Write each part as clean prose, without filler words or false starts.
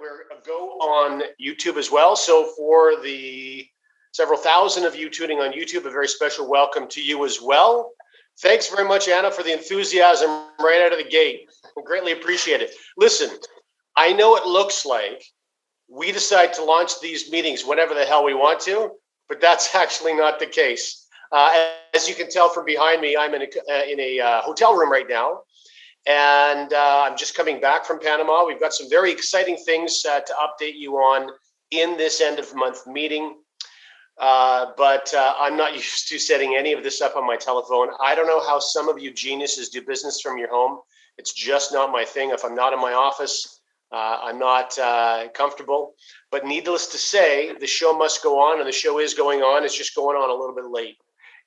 we're a go on YouTube as well. So for the several thousand of you tuning on YouTube, a very special welcome to you as well. Thanks very much, Anna, for the enthusiasm right out of the gate. Greatly appreciate it. Listen, I know it looks like we decide to launch these meetings whenever the hell we want to, but that's actually not the case. As you can tell from behind me, I'm in a hotel room right now. And I'm just coming back from Panama. We've got some very exciting things to update you on in this end of month meeting. But I'm not used to setting any of this up on my telephone. I don't know how some of you geniuses do business from your home. It's just not my thing. If I'm not in my office, I'm not comfortable. But needless to say, the show must go on, and the show is going on. It's just going on a little bit late.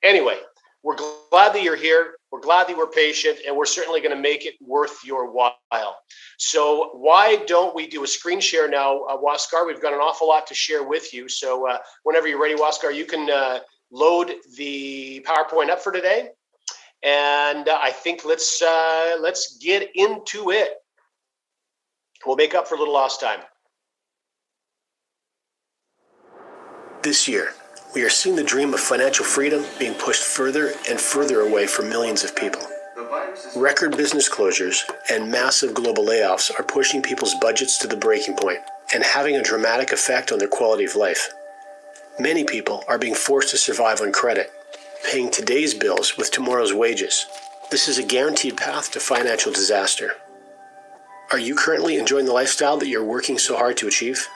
Anyway, we're glad that you're here. We're glad that we're patient, and we're certainly going to make it worth your while. So why don't we do a screen share now, Waskar? We've got an awful lot to share with you. So whenever you're ready, Waskar, you can load the PowerPoint up for today. And I think let's get into it. We'll make up for a little lost time. This year, we are seeing the dream of financial freedom being pushed further and further away for millions of people. Record business closures and massive global layoffs are pushing people's budgets to the breaking point and having a dramatic effect on their quality of life. Many people are being forced to survive on credit, paying today's bills with tomorrow's wages. This is a guaranteed path to financial disaster. Are you currently enjoying the lifestyle that you're working so hard to achieve?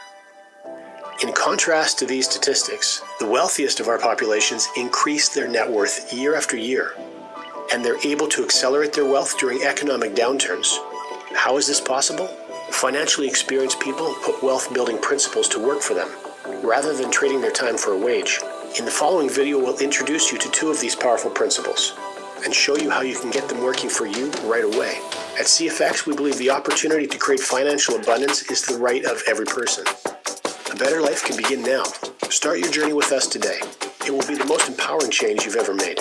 In contrast to these statistics, the wealthiest of our populations increase their net worth year after year, and they're able to accelerate their wealth during economic downturns. How is this possible? Financially experienced people put wealth-building principles to work for them, rather than trading their time for a wage. In the following video, we'll introduce you to two of these powerful principles and show you how you can get them working for you right away. At CFX, we believe the opportunity to create financial abundance is the right of every person. A better life can begin now. Start your journey with us today. It will be the most empowering change you've ever made.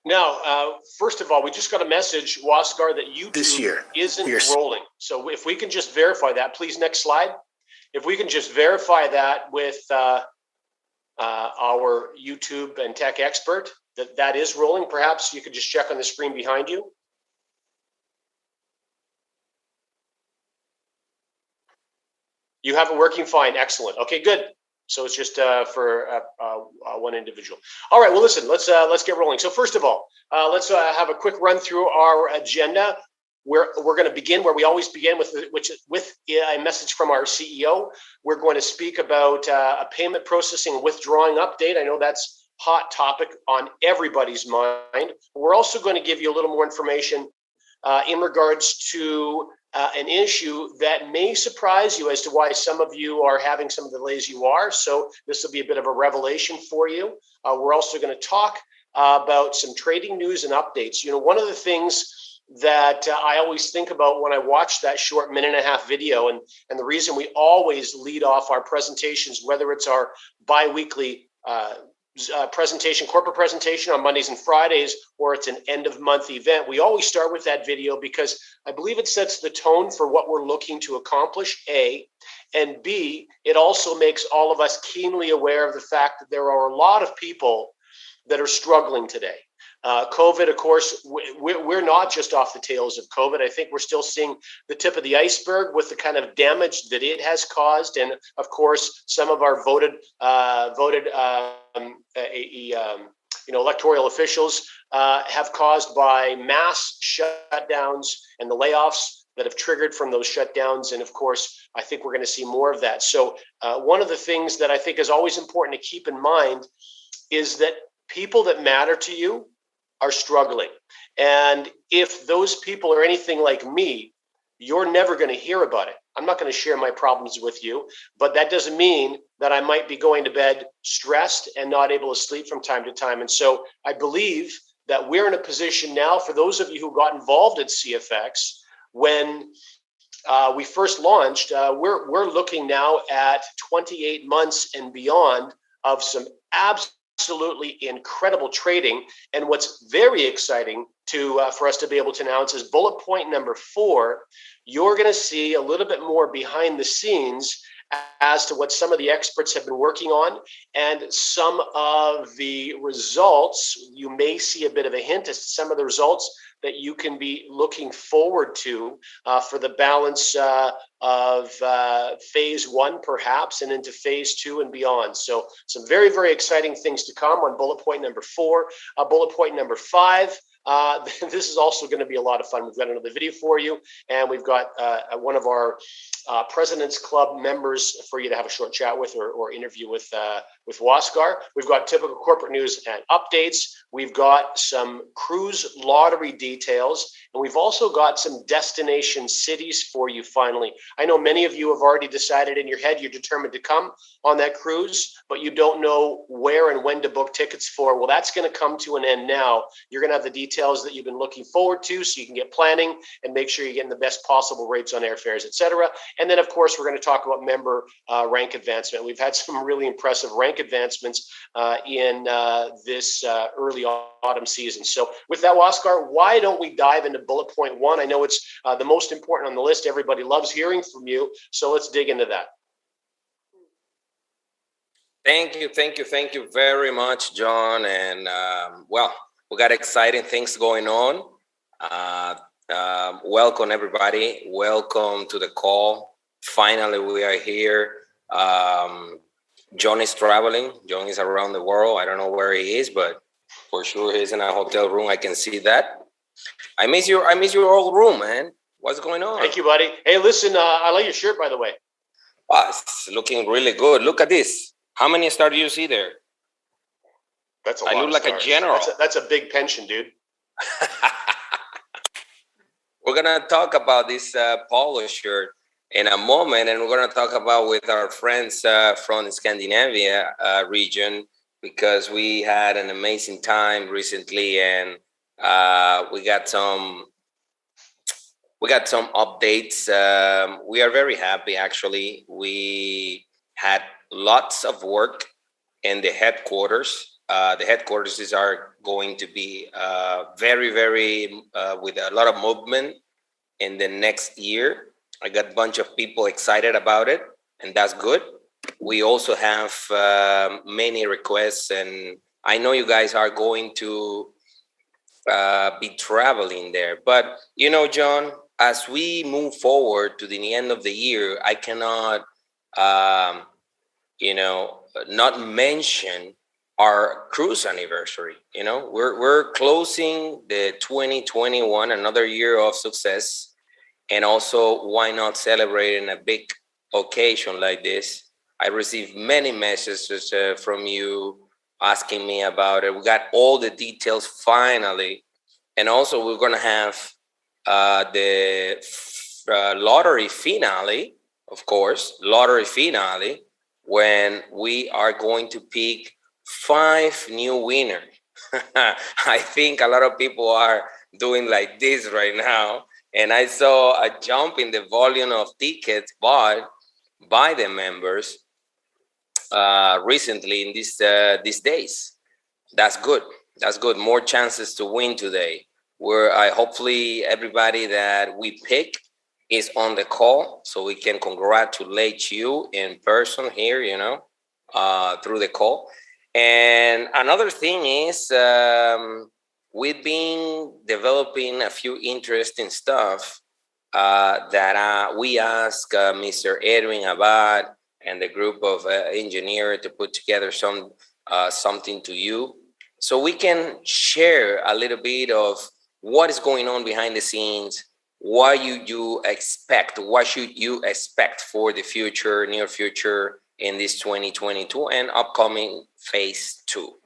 Now, first of all, we just got a message, Waskar, that YouTube this year isn't rolling. So if we can just verify that, please, next slide. If we can just verify that with our YouTube and tech expert, that is rolling, perhaps you could just check on the screen behind you. You have it working fine. Excellent. Okay, good. So it's just for one individual. All right. Well, listen. Let's get rolling. So first of all, let's have a quick run through our agenda. We're going to begin where we always begin with a message from our CEO. We're going to speak about a payment processing and withdrawing update. I know that's hot topic on everybody's mind. We're also going to give you a little more information in regards to an issue that may surprise you as to why some of you are having some of the delays you are. So this will be a bit of a revelation for you. We're also going to talk about some trading news and updates. You know, one of the things that I always think about when I watch that short minute-and-a-half video, and the reason we always lead off our presentations, whether it's our bi-weekly presentation, corporate presentation on Mondays and Fridays, or it's an end-of-month event, we always start with that video because I believe it sets the tone for what we're looking to accomplish, A, and B, it also makes all of us keenly aware of the fact that there are a lot of people that are struggling today. COVID, of course, we're not just off the tails of COVID. I think we're still seeing the tip of the iceberg with the kind of damage that it has caused. And of course, some of our electoral officials have caused by mass shutdowns and the layoffs that have triggered from those shutdowns. And of course, I think we're going to see more of that. So one of the things that I think is always important to keep in mind is that people that matter to you are struggling. And if those people are anything like me, you're never going to hear about it. I'm not going to share my problems with you, but that doesn't mean that I might be going to bed stressed and not able to sleep from time to time. And so I believe that we're in a position now, for those of you who got involved at CFX, when we first launched, we're looking now at 28 months and beyond of some absolute absolutely incredible trading. And what's very exciting for us to be able to announce is bullet point number 4. You're going to see a little bit more behind the scenes as to what some of the experts have been working on, and some of the results. You may see a bit of a hint as to some of the results that you can be looking forward to for the balance of phase 1 perhaps, and into phase 2 and beyond. So some very, very exciting things to come on bullet point number 4. Bullet point number 5. This is also going to be a lot of fun. We've got another video for you, and we've got one of our President's Club members for you to have a short chat with, or interview with 𝙏𝙗𝙖𝙣𝙠. We've got typical corporate news and updates. We've got some cruise lottery details, and we've also got some destination cities for you finally. I know many of you have already decided in your head you're determined to come on that cruise, but you don't know where and when to book tickets for. Well, that's going to come to an end now. You're going to have the details that you've been looking forward to, so you can get planning and make sure you're getting the best possible rates on airfares, etc. And then, of course, we're going to talk about member rank advancement. We've had some really impressive rank advancements in this early autumn season. So with that, 𝙏𝙗𝙖𝙣, why don't we dive into bullet point 1? I know it's the most important on the list. Everybody loves hearing from you. So let's dig into that. Thank you very much, John. And well, we got exciting things going on. Welcome, everybody. Welcome to the call. Finally, we are here. John is traveling. John is around the world. I don't know where he is, but for sure he's in a hotel room. I can see that. I miss your old room, man. What's going on? Thank you, buddy. Hey, listen, I like your shirt, by the way. Oh, it's looking really good. Look at this. How many stars do you see there? That's a lot. I look like a general. That's a big pension, dude. We're going to talk about this polo shirt in a moment, and we're going to talk about with our friends from the Scandinavia region, because we had an amazing time recently, and we got some updates. We are very happy, actually. We had lots of work in the headquarters. The headquarters are going to be very with a lot of movement in the next year. I got a bunch of people excited about it, and that's good. We also have many requests, and I know you guys are going to be traveling there. But, you know, John, as we move forward to the end of the year, I cannot, not mention our cruise anniversary. You know, we're closing the 2021, another year of success. And also, why not celebrating a big occasion like this? I received many messages from you asking me about it. We got all the details finally. And also, we're going to have the lottery finale, of course, when we are going to pick 5 new winners. I think a lot of people are doing like this right now. And I saw a jump in the volume of tickets bought by the members recently in these days. That's good. That's good. More chances to win today. Where hopefully everybody that we pick is on the call, so we can congratulate you in person here, through the call. And another thing is, we've been developing a few interesting stuff that we asked Mr. Edwin Abad and the group of engineers to put together something to you, so we can share a little bit of what is going on behind the scenes. What you expect? What should you expect for the future, near future, in this 2022 and upcoming phase 2?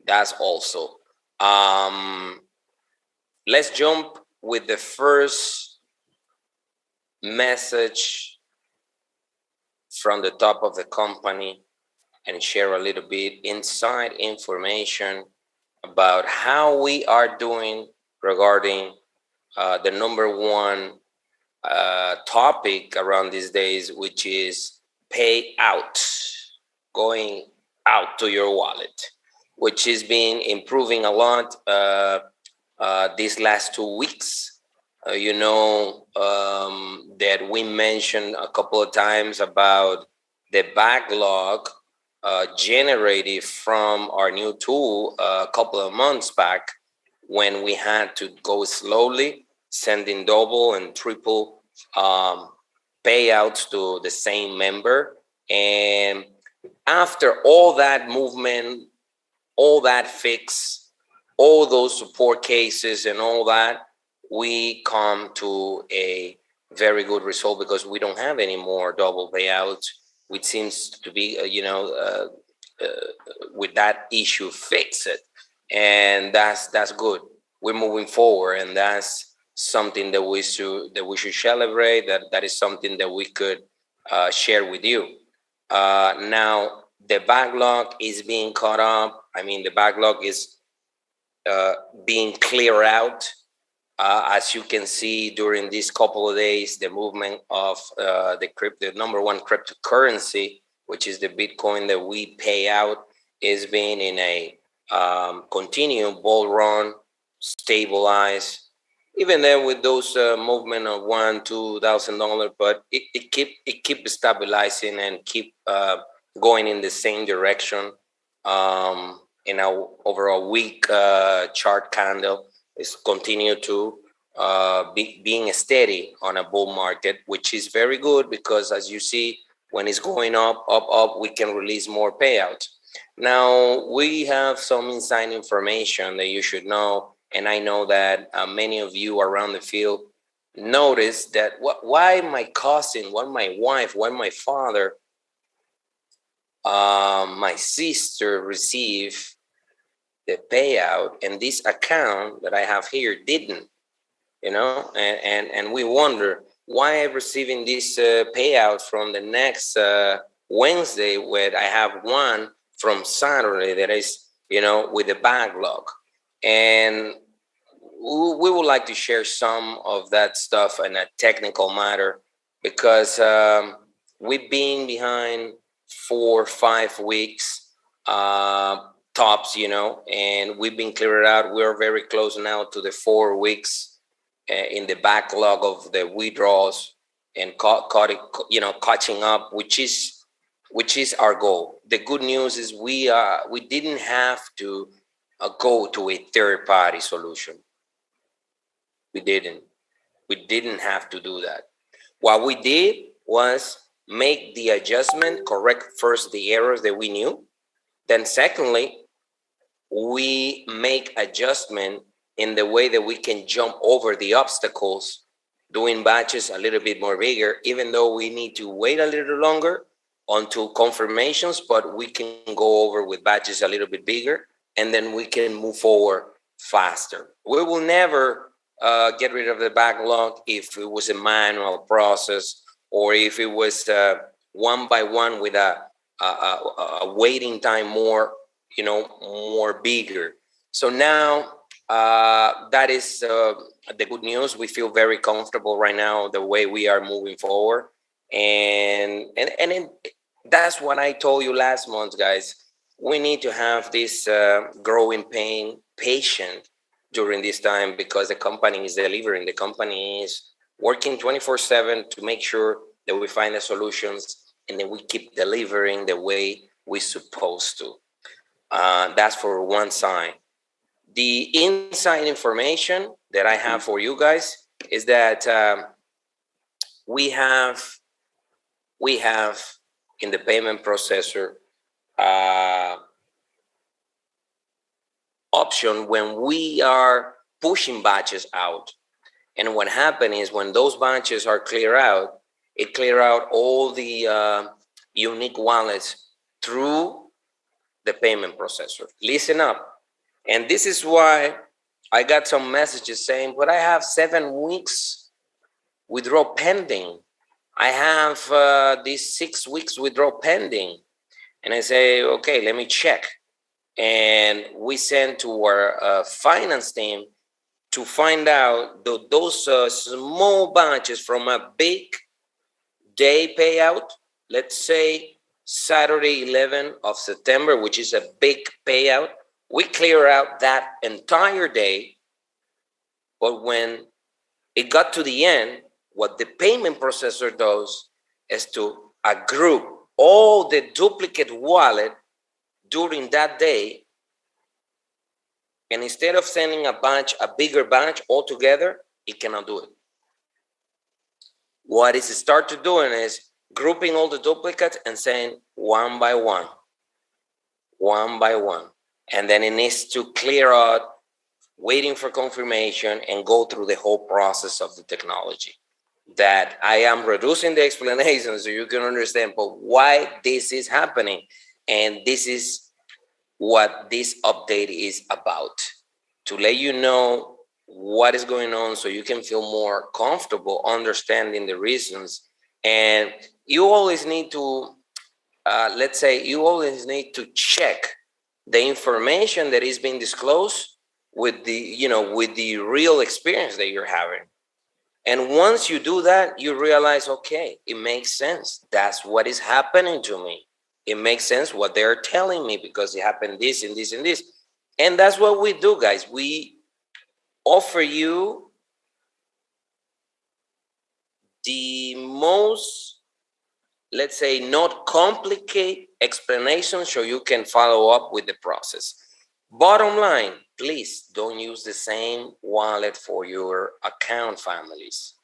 That's also. Let's jump with the first message from the top of the company and share a little bit inside information about how we are doing regarding the number one topic around these days, which is payouts, going out to your wallet. which has been improving a lot these last 2 weeks. You know that we mentioned a couple of times about the backlog generated from our new tool a couple of months back, when we had to go slowly, sending double and triple payouts to the same member. And after all that movement, all that fix, all those support cases and all that, we come to a very good result, because we don't have any more double payouts, which seems to be, with that issue fixed. And that's good. We're moving forward, and that's something that we should celebrate. That is something that we could share with you. Now the backlog is being caught up. I mean, the backlog is being cleared out. As you can see, during these couple of days, the movement of the number one cryptocurrency, which is the Bitcoin that we pay out, is being in a continued bull run, stabilize. Even then, with those movement of $1,000-$2,000, but it keep stabilizing and keep going in the same direction. In our overall week chart candle is continue to being steady on a bull market, which is very good, because as you see, when it's going up, we can release more payouts. Now we have some inside information that you should know, and I know that many of you around the field notice that why my cousin, why my wife, why my father, my sister receive the payout, and this account that I have here didn't, and we wonder why I'm receiving this payout from the next Wednesday, when I have one from Saturday that is, with the backlog. And we would like to share some of that stuff in a technical matter, because we've been behind 4 or 5 weeks tops, and we've been cleared out. We're very close now to the 4 weeks in the backlog of the withdrawals, and catching up, which is our goal. The good news is we didn't have to go to a third-party solution. We didn't have to do that. What we did was make the adjustment, correct first the errors that we knew. Then secondly, we make adjustment in the way that we can jump over the obstacles, doing batches a little bit more bigger, even though we need to wait a little longer until confirmations, but we can go over with batches a little bit bigger, and then we can move forward faster. We will never get rid of the backlog if it was a manual process, or if it was one by one with a waiting time more bigger. So now that is the good news. We feel very comfortable right now the way we are moving forward, and that's what I told you last month, guys. We need to have this growing pain patient during this time, because the company is delivering. The company is working 24/7 to make sure that we find the solutions, and then we keep delivering the way we're supposed to. That's for one side. The inside information that I have for you guys is that we have in the payment processor option when we are pushing batches out. And what happens is, when those batches are clear out, it clear out all the unique wallets through the payment processor. Listen up. And this is why I got some messages saying, but I have 7 weeks withdrawal pending. I have these 6 weeks withdrawal pending. And I say, okay, let me check. And we send to our finance team to find out those small batches from a big day payout, let's say Saturday 11 of September, which is a big payout, We clear out that entire day, but when it got to the end, what the payment processor does is to group all the duplicate wallet during that day. And instead of sending a bigger batch altogether, it cannot do it. What it start to doing is grouping all the duplicates and saying one by one. And then it needs to clear out, waiting for confirmation, and go through the whole process of the technology. That I am reducing the explanation so you can understand, but why this is happening. And this is what this update is about, to let you know what is going on so you can feel more comfortable understanding the reasons. And you always need to, let's say, you always need to check the information that is being disclosed with the, with the real experience that you're having. And once you do that, you realize, okay, it makes sense. That's what is happening to me. It makes sense what they're telling me because it happened this and this and this. And that's what we do, guys. We offer you the most, let's say, not complicated explanation so you can follow up with the process. Bottom line, please don't use the same wallet for your account families.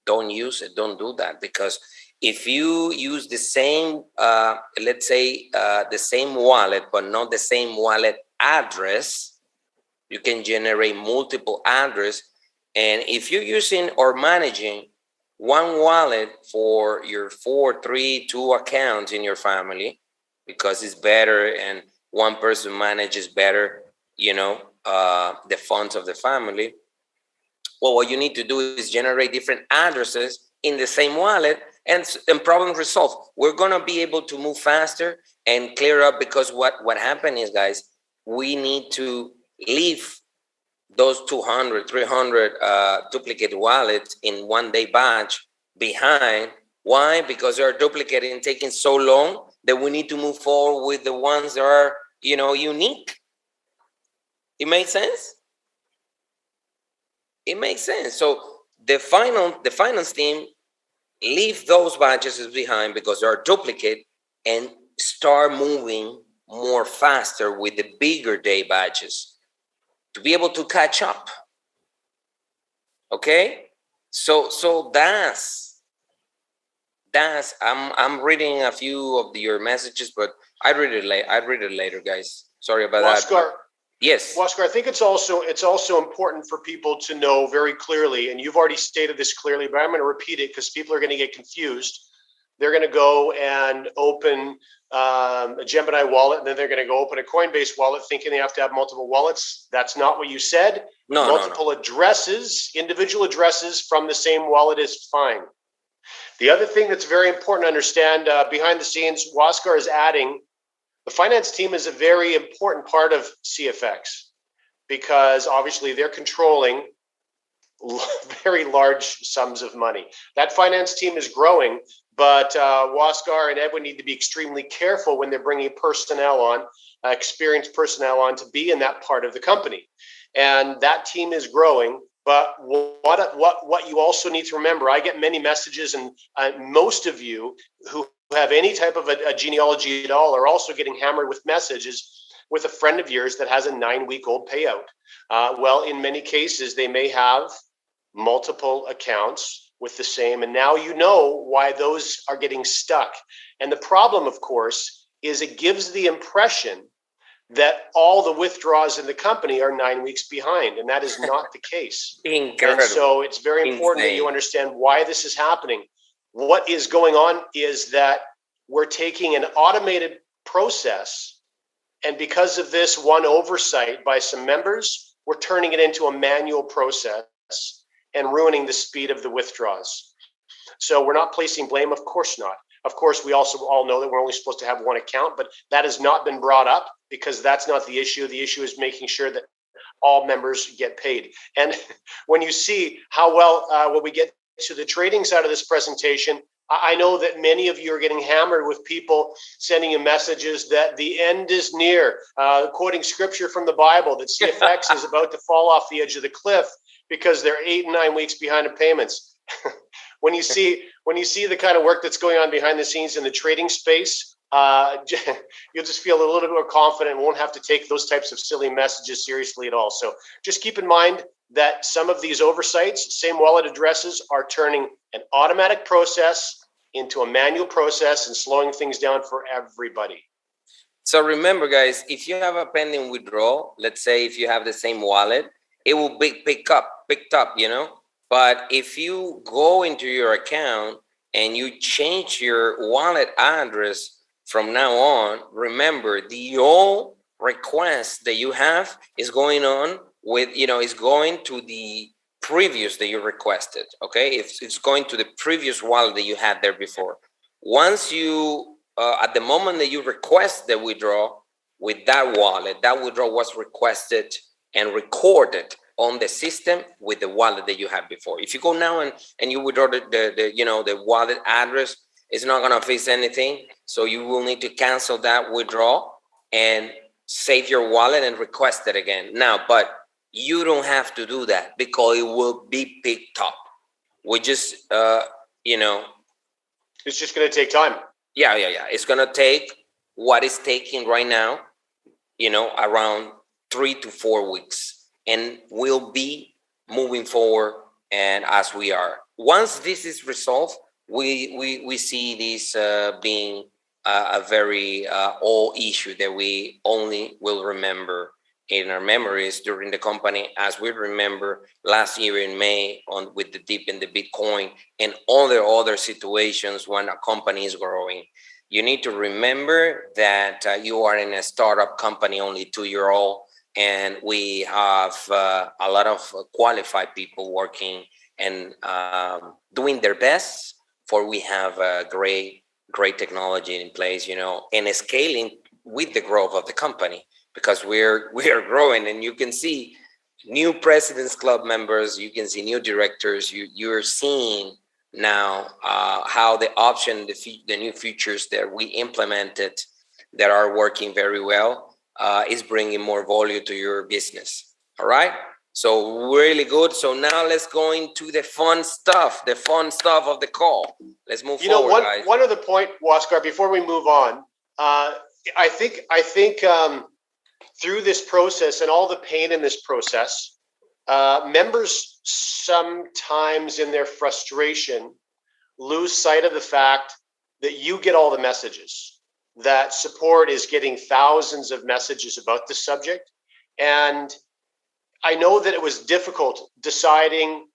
Don't use it. Don't do that, because if you use the same, let's say, the same wallet, but not the same wallet address, you can generate multiple address. And if you're using or managing one wallet for your 4, 3, 2 accounts in your family, because it's better and one person manages better, the funds of the family, well, what you need to do is generate different addresses in the same wallet, and problem resolved. We're gonna be able to move faster and clear up, because what happened is, guys, we need to leave those 200, 300 duplicate wallets in one day batch behind. Why? Because they're duplicating, taking so long that we need to move forward with the ones that are, unique. It makes sense? It makes sense. So the finance team leave those batches behind because they are duplicate, and start moving more faster with the bigger day batches to be able to catch up. Okay, so that's I'm reading a few of your messages, but I read it later, guys. Sorry about that. Yes. Oscar, I think it's also important for people to know very clearly, and you've already stated this clearly, but I'm going to repeat it because people are going to get confused. They're going to go and open a Gemini wallet, and then they're going to go open a Coinbase wallet thinking they have to have multiple wallets. That's not what you said. Multiple addresses, individual addresses from the same wallet is fine. The other thing that's very important to understand behind the scenes, Oscar is adding, the finance team is a very important part of CFX, because obviously they're controlling very large sums of money. That finance team is growing, but Waskar and Edwin need to be extremely careful when they're bringing personnel on, experienced personnel on, to be in that part of the company. And that team is growing. But what you also need to remember, I get many messages, and most of you who have any type of a genealogy at all are also getting hammered with messages with a friend of yours that has a 9-week-old payout. Well, in many cases, they may have multiple accounts with the same, and now you know why those are getting stuck. And the problem, of course, is it gives the impression that all the withdrawals in the company are 9 weeks behind, and that is not the case. Incredible. And so it's very important that you understand why this is happening. What is going on is that we're taking an automated process, and because of this one oversight by some members, we're turning it into a manual process and ruining the speed of the withdrawals. So we're not placing blame, of course not. Of course, we also all know that we're only supposed to have one account, but that has not been brought up because that's not the issue. The issue is making sure that all members get paid. And when you see how well, when we get to the trading side of this presentation, I know that many of you are getting hammered with people sending you messages that the end is near, quoting scripture from the Bible that CFX is about to fall off the edge of the cliff because they're 8 and 9 weeks behind in payments. When you see the kind of work that's going on behind the scenes in the trading space, you'll just feel a little bit more confident and won't have to take those types of silly messages seriously at all. So just keep in mind that some of these oversights, same wallet addresses, are turning an automatic process into a manual process and slowing things down for everybody. So remember, guys, if you have a pending withdrawal, let's say if you have the same wallet, it will be picked up, you know. But if you go into your account and you change your wallet address from now on, remember the old request that you have is going on with, you know, is going to the previous that you requested. Okay, it's going to the previous wallet that you had there before. Once you, at the moment that you request the withdrawal with that wallet, that withdrawal was requested and recorded on the system with the wallet that you had before. If you go now and you withdraw the wallet address, it's not gonna fix anything. So you will need to cancel that withdrawal and save your wallet and request it again. Now, but you don't have to do that because it will be picked up. We just, it's just gonna take time. Yeah. It's gonna take what is taking right now, around 3 to 4 weeks. And we'll be moving forward, and as we are. Once this is resolved, we see this being a very old issue that we only will remember in our memories during the company, as we remember last year in May with the dip in the Bitcoin and other situations when a company is growing. You need to remember that you are in a startup company, only 2-year-old. And we have a lot of qualified people working and doing their best, for we have a great technology in place, and scaling with the growth of the company, because we are growing. And you can see new President's Club members, you can see new directors. You're seeing now how the option, the new features that we implemented that are working very well. Is bringing more volume to your business. All right. So really good. So now let's go into the fun stuff of the call. Let's move forward, guys. One other point, Waskar, before we move on, I think through this process and all the pain in this process, members sometimes in their frustration lose sight of the fact that you get all the messages, that support is getting thousands of messages about this subject. And I know that it was difficult deciding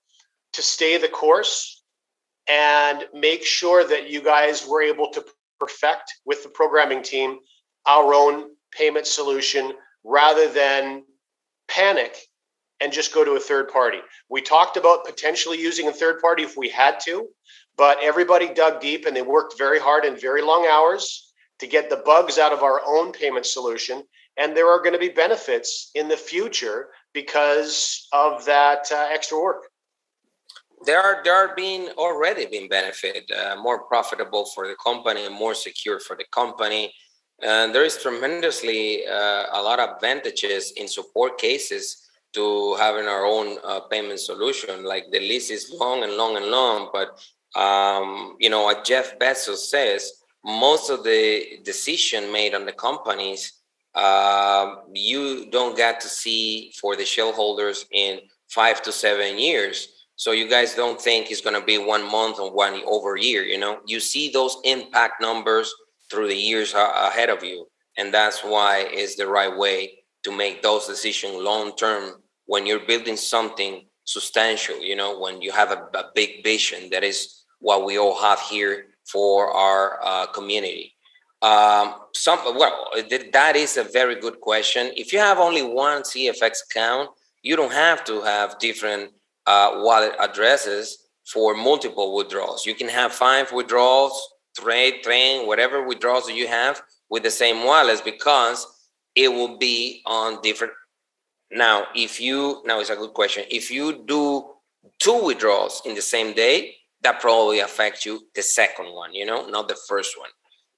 to stay the course and make sure that you guys were able to perfect with the programming team our own payment solution rather than panic and just go to a third party. We talked about potentially using a third party if we had to, but everybody dug deep and they worked very hard and very long hours to get the bugs out of our own payment solution. And there are going to be benefits in the future because of that extra work. There are already been benefit, more profitable for the company and more secure for the company. And there is tremendously a lot of advantages in support cases to having our own payment solution. Like the list is long, but what Jeff Bezos says, most of the decision made on the companies, you don't get to see for the shareholders in 5 to 7 years. So you guys don't think it's going to be 1 month or one over year. You see those impact numbers through the years ahead of you. And that's why it's the right way to make those decisions long term when you're building something substantial, when you have a big vision. That is what we all have here for our community. That is a very good question. If you have only one CFX account, you don't have to have different wallet addresses for multiple withdrawals. You can have 5 withdrawals, trade, whatever withdrawals that you have with the same wallets, because it will be on different. Now it's a good question. If you do 2 withdrawals in the same day, that probably affects you the second one, you know, not the first one,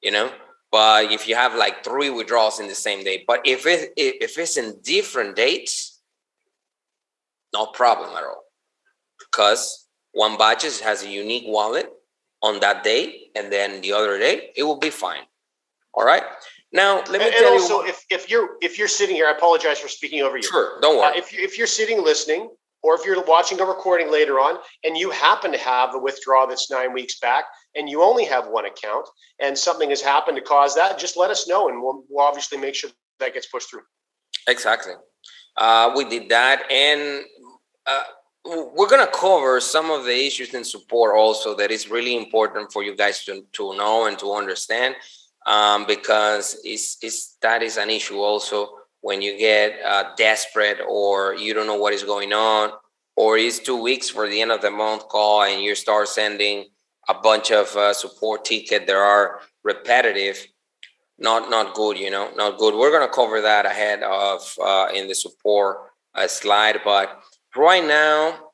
you know. But if you have like 3 withdrawals in the same day, but if it's in different dates, no problem at all, because one batches has a unique wallet on that day, and then the other day it will be fine. All right. Now let me tell also, you. if you're sitting here, I apologize for speaking over you. Sure, don't worry. If you're sitting listening, or if you're watching a recording later on, and you happen to have a withdrawal that's 9 weeks back, and you only have one account, and something has happened to cause that, just let us know, and we'll obviously make sure that gets pushed through. Exactly. We did that, and we're gonna cover some of the issues in support also that is really important for you guys to know and to understand, because that is an issue also when you get desperate, or you don't know what is going on, or it's 2 weeks for the end of the month call and you start sending a bunch of support tickets that are repetitive. Not good, you know, not good. We're gonna cover that ahead of in the support slide, but right now,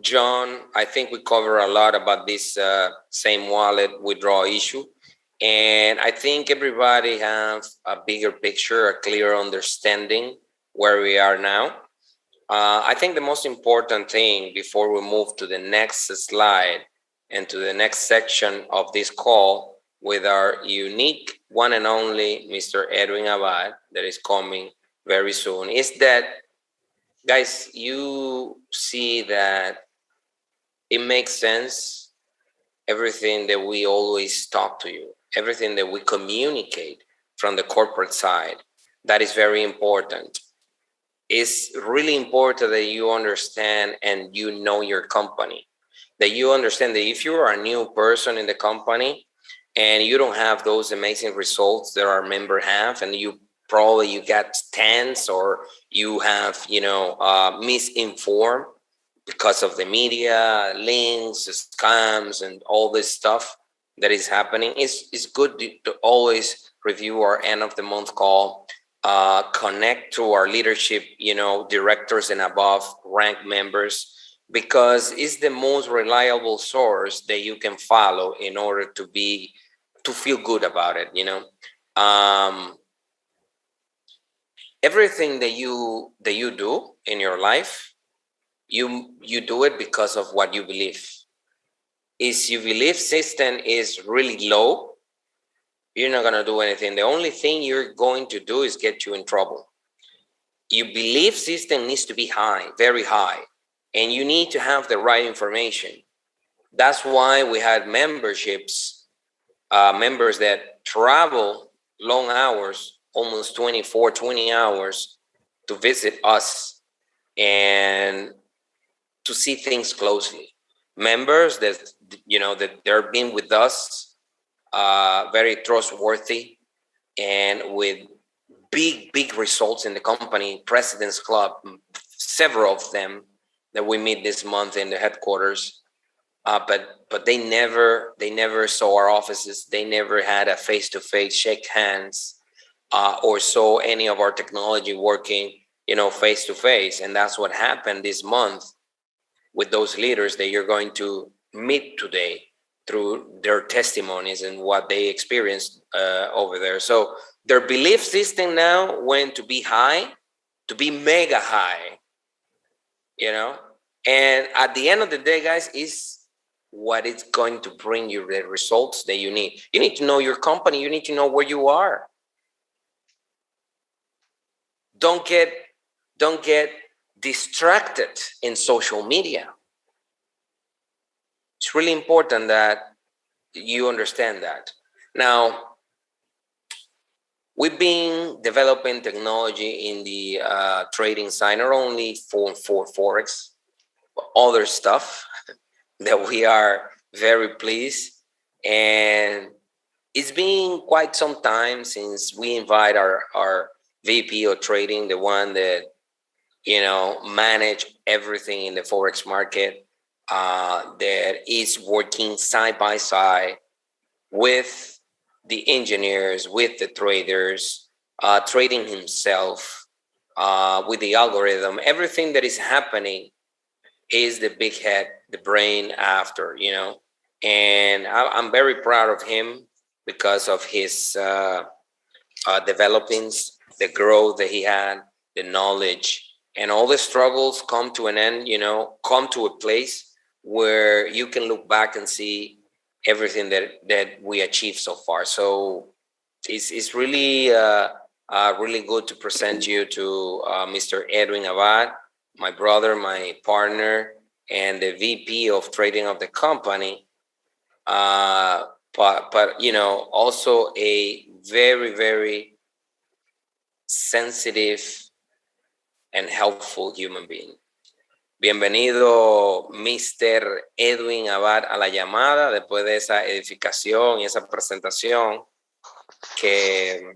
John, I think we cover a lot about this same wallet withdrawal issue, and I think everybody has a bigger picture, a clear understanding where we are now. I think the most important thing before we move to the next slide and to the next section of this call with our unique one and only Mr. Edwin Abad that is coming very soon is that, guys, you see that it makes sense, everything that we always talk to you, everything that we communicate from the corporate side. That is very important. It's really important that you understand and you know your company, that you understand that if you are a new person in the company and you don't have those amazing results that our member have, and you got tense, or you have, misinformed because of the media, links, scams, and all this stuff that is happening, it's good to always review our end of the month call, connect to our leadership, directors and above rank members, because it's the most reliable source that you can follow in order to feel good about it. Everything that you do in your life, you do it because of what you believe. If your belief system is really low, you're not going to do anything. The only thing you're going to do is get you in trouble. Your belief system needs to be high, very high, and you need to have the right information. That's why we had memberships, members that travel long hours, almost 24, 20 hours to visit us and to see things closely. Members that, that they're been with us, very trustworthy, and with big results in the company, President's Club, several of them that we meet this month in the headquarters. But they never saw our offices. They never had a face-to-face shake hands, or saw any of our technology working, face-to-face. And that's what happened this month with those leaders that you're going to meet today through their testimonies and what they experienced over there. So their belief system now went to be high, to be mega high, and at the end of the day, guys, is what is going to bring you the results that you need. You need to know your company. You need to know where you are. Don't get distracted in social media. It's really important that you understand that. Now, we've been developing technology in the trading side, not only for Forex, but other stuff that we are very pleased. And it's been quite some time since we invite our VP of trading, the one that, manage everything in the Forex market, that is working side by side with the engineers, with the traders, trading himself, with the algorithm, everything that is happening is the big head, the brain after, and I'm very proud of him because of his developings, the growth that he had, the knowledge, and all the struggles come to an end, come to a place where you can look back and see everything that we achieved so far. So it's really really good to present you to Mr. Edwin Abad, my brother, my partner, and the VP of trading of the company. But also a very, very sensitive and helpful human being. Bienvenido, Mr. Edwin Abad, a la llamada después de esa edificación y esa presentación que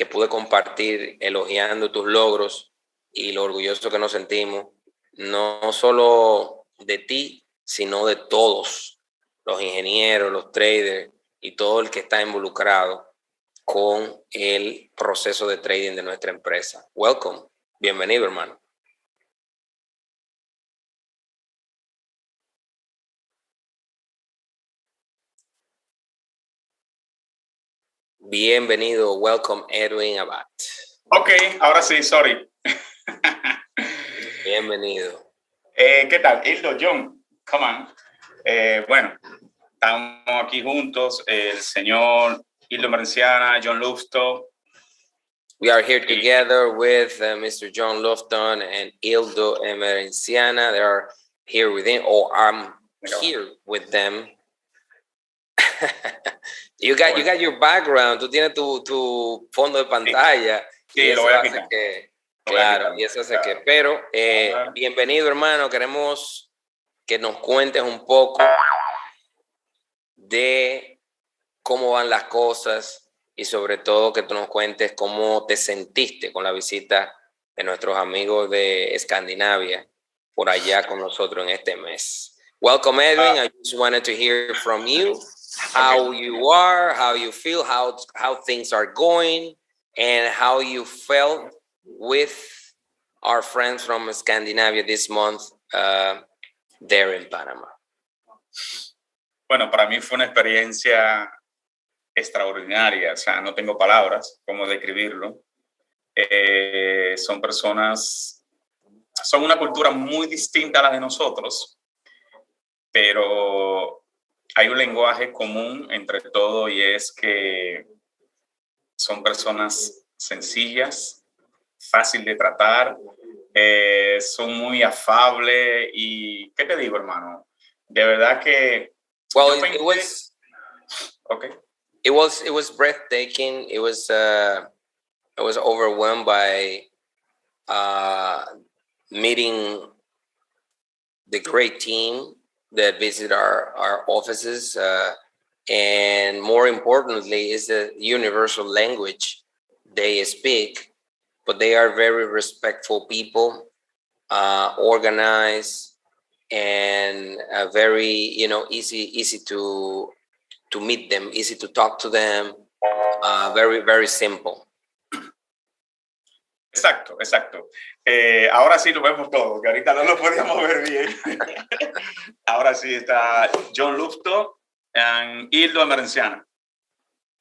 pude compartir elogiando tus logros y lo orgulloso que nos sentimos, no solo de ti, sino de todos los ingenieros, los traders y todo el que está involucrado con el proceso de trading de nuestra empresa. Welcome. Bienvenido, hermano. Bienvenido. Welcome, Edwin Abad. Ok, ahora sí, sorry. Bienvenido. ¿Qué tal? Hildo, John, come on. Bueno, estamos aquí juntos, el señor Hildo Merenciana, John Lufto. We are here together with Mr. John Lufton and Hildo Merenciana. They are here with him, or I'm here with them. You got your background, tú tienes tu fondo de pantalla. Sí, y eso lo voy a hace quitar. que, claro, y eso hace que, pero bienvenido, hermano, queremos que nos cuentes un poco de cómo van las cosas y sobre todo que tú nos cuentes cómo te sentiste con la visita de nuestros amigos de Escandinavia por allá con nosotros en este mes. Welcome, Edwin. I just wanted to hear from you how you are, how you feel, how things are going, and how you felt with our friends from Scandinavia this month there in Panama. Bueno, para mí fue una experiencia extraordinaria, o sea, no tengo palabras cómo describirlo. Son una cultura muy distinta a la de nosotros, pero hay un lenguaje común entre todo y es que son personas sencillas, fácil de tratar, son muy afables y, ¿qué te digo, hermano? De verdad que... Well, it was... Okay. It was breathtaking. It was overwhelmed by meeting the great team that visit our offices, and more importantly is the universal language they speak, but they are very respectful people, organized, and very easy to meet them, easy to talk to them, very, very simple. Exacto. Ahora sí lo vemos todo, que ahorita no lo podíamos ver bien. Ahora sí está John Lufto y Hildo Merenciana.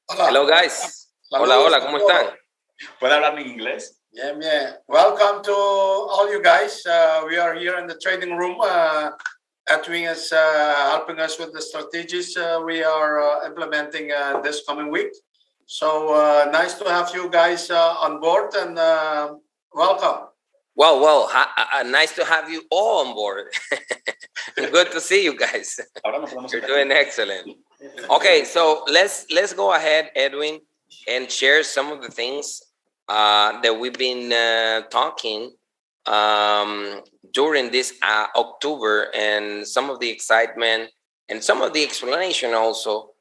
Hola. Hello, guys. Hola, ¿cómo están? ¿Puede hablar en inglés? Yeah. Welcome to all you guys. We are here in the trading room. Edwin is helping us with the strategies we are implementing this coming week. So nice to have you guys on board and welcome. Well, nice to have you all on board. Good to see you guys. You're doing excellent. Okay, so let's go ahead, Edwin, and share some of the things that we've been talking during this October, and some of the excitement and some of the explanation also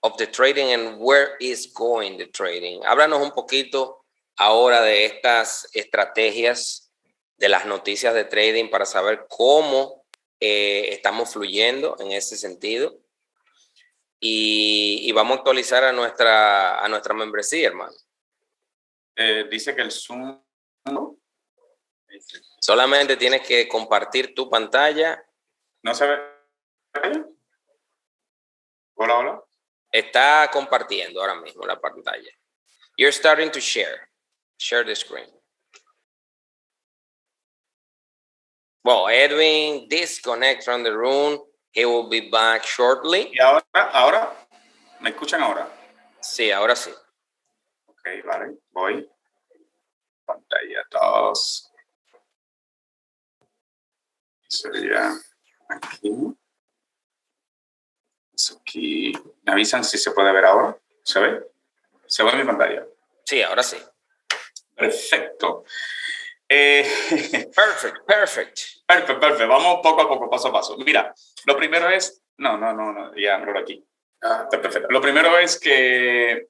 of the trading and where is going the trading. Háblanos un poquito ahora de estas estrategias de las noticias de trading para saber cómo estamos fluyendo en ese sentido, y vamos a actualizar a nuestra membresía, hermano. Dice que el Zoom Solamente tienes que compartir tu pantalla. ¿No se ve? Hola, hola. Está compartiendo ahora mismo la pantalla. You're starting to share. Share the screen. Well, Edwin disconnect from the room. He will be back shortly. ¿Y ahora? ¿Me escuchan ahora? Sí, ahora sí. Ok, vale, voy. Pantalla 2. Sería aquí. Eso aquí. ¿Me avisan si se puede ver ahora? ¿Se ve? ¿Se ve en mi pantalla? Sí, ahora sí. Perfecto. Perfect. Perfecto. Vamos poco a poco, paso a paso. Mira, lo primero es... No, ya, error aquí. Está perfecto. Lo primero es que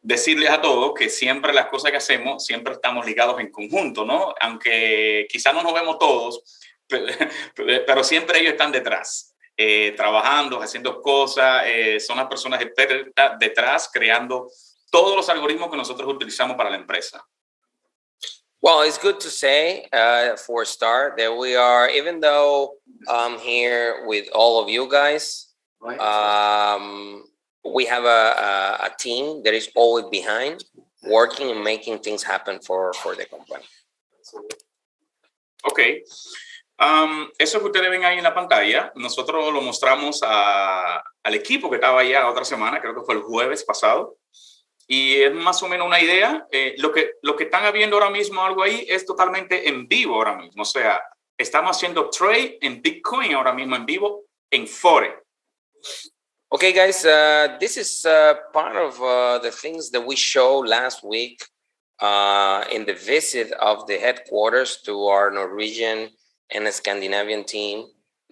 decirles a todos que siempre las cosas que hacemos, siempre estamos ligados en conjunto, ¿no? Aunque quizás no nos vemos todos, pero siempre ellos están detrás, trabajando, haciendo cosas, son las personas expertas detrás, creando todos los algoritmos que nosotros utilizamos para la empresa. Well, it's good to say for a start that we are, even though I'm here with all of you guys, we have a team that is always behind, working and making things happen for the company. Ok. Eso que ustedes ven ahí en la pantalla, nosotros lo mostramos al equipo que estaba allá la otra semana, creo que fue el jueves pasado. Y es más o menos una idea. Lo que están viendo ahora mismo, algo ahí, es totalmente en vivo ahora mismo. O sea, estamos haciendo trade en Bitcoin ahora mismo en vivo en Forex. Okay, guys, this is part of the things that we showed last week in the visit of the headquarters to our Norwegian and Scandinavian team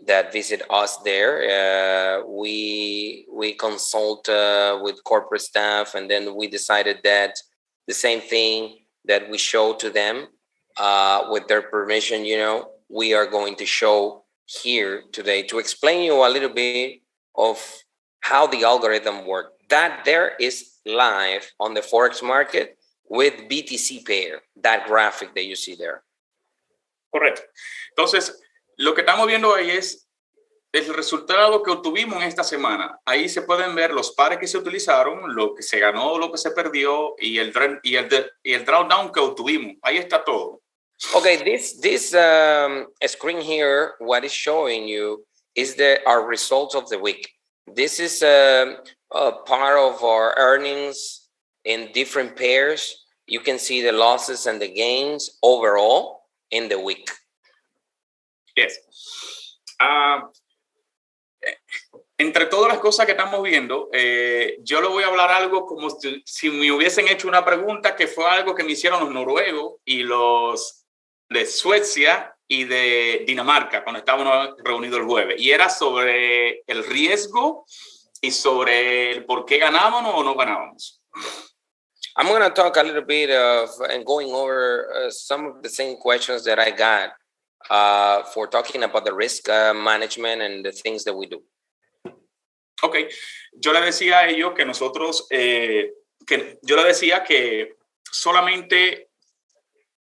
that visit us there. We consult with corporate staff, and then we decided that the same thing that we show to them with their permission, we are going to show here today to explain you a little bit of how the algorithm works. That there is live on the Forex market with BTC pair, that graphic that you see there. Correcto. Entonces, lo que estamos viendo ahí es el resultado que obtuvimos en esta semana. Ahí se pueden ver los pares que se utilizaron, lo que se ganó, lo que se perdió y el drawdown que obtuvimos. Ahí está todo. Okay, this screen here, what is showing you is our results of the week. This is a part of our earnings in different pairs. You can see the losses and the gains overall in the week. Yes. Entre todas las cosas que estamos viendo, yo le voy a hablar algo como si me hubiesen hecho una pregunta, que fue algo que me hicieron los noruegos y los de Suecia y de Dinamarca cuando estábamos reunidos el jueves. Y era sobre el riesgo y sobre el por qué ganábamos o no ganábamos. I'm going to talk a little bit of and going over some of the same questions that I got for talking about the risk management and the things that we do. Ok, yo le decía a ellos que nosotros, yo le decía que solamente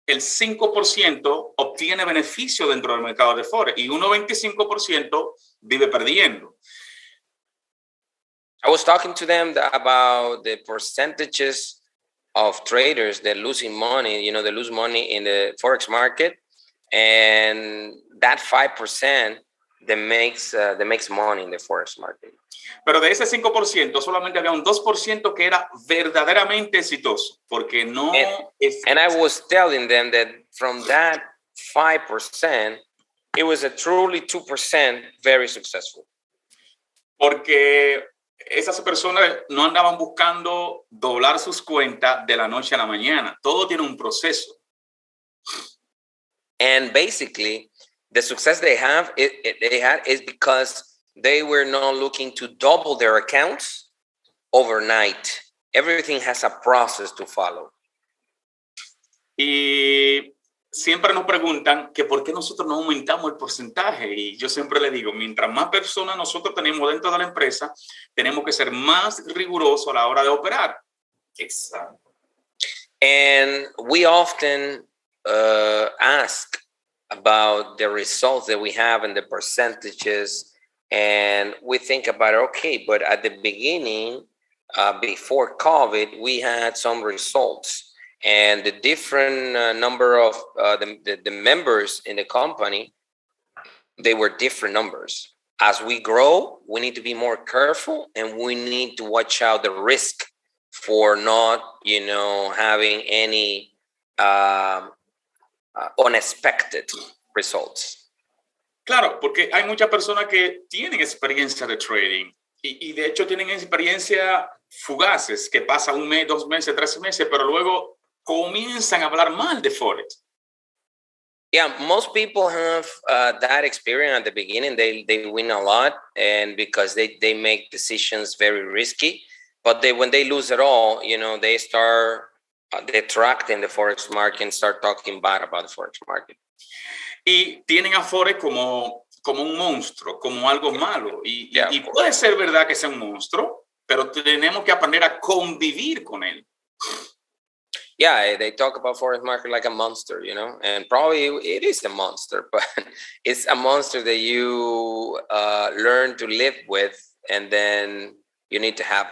el 5% obtiene beneficio dentro del mercado de Forex y un 95% vive perdiendo. I was talking to them about the percentages of traders that losing money, they lose money in the Forex market, and that 5% that makes money in the Forex market. Pero de ese 5% solamente había un 2% que era verdaderamente exitoso, porque no and I was telling them that from that 5%, it was a truly 2% very successful. Porque esas personas no andaban buscando doblar sus cuentas de la noche a la mañana. Todo tiene un proceso. And basically, the success they had is because they were not looking to double their accounts overnight. Everything has a process to follow. Y siempre nos preguntan que por qué nosotros no aumentamos el porcentaje. Y yo siempre le digo, mientras más personas nosotros tenemos dentro de la empresa, tenemos que ser más rigurosos a la hora de operar. Exacto. And we often ask about the results that we have and the percentages, and we think about it, okay, but at the beginning, before COVID, we had some results, and the different number of the members in the company, they were different numbers. As we grow, we need to be more careful, and we need to watch out the risk for not, having any unexpected results. Claro, porque hay muchas personas que tienen experiencia de trading y de hecho tienen experiencia fugaces que pasa un mes, 2 meses, 3 meses, pero luego comienzan a hablar mal de Forex. Yeah, most people have that experience at the beginning. They win a lot, and because they make decisions very risky, but when they lose it all, they start detracting the Forex market and start talking bad about the Forex market. Y tienen a Forex como un monstruo, como algo malo. Y Yeah, puede ser verdad que sea un monstruo, pero tenemos que aprender a convivir con él. Yeah, they talk about Forex market like a monster, and probably it is a monster, but it's a monster that you learn to live with, and then you need to have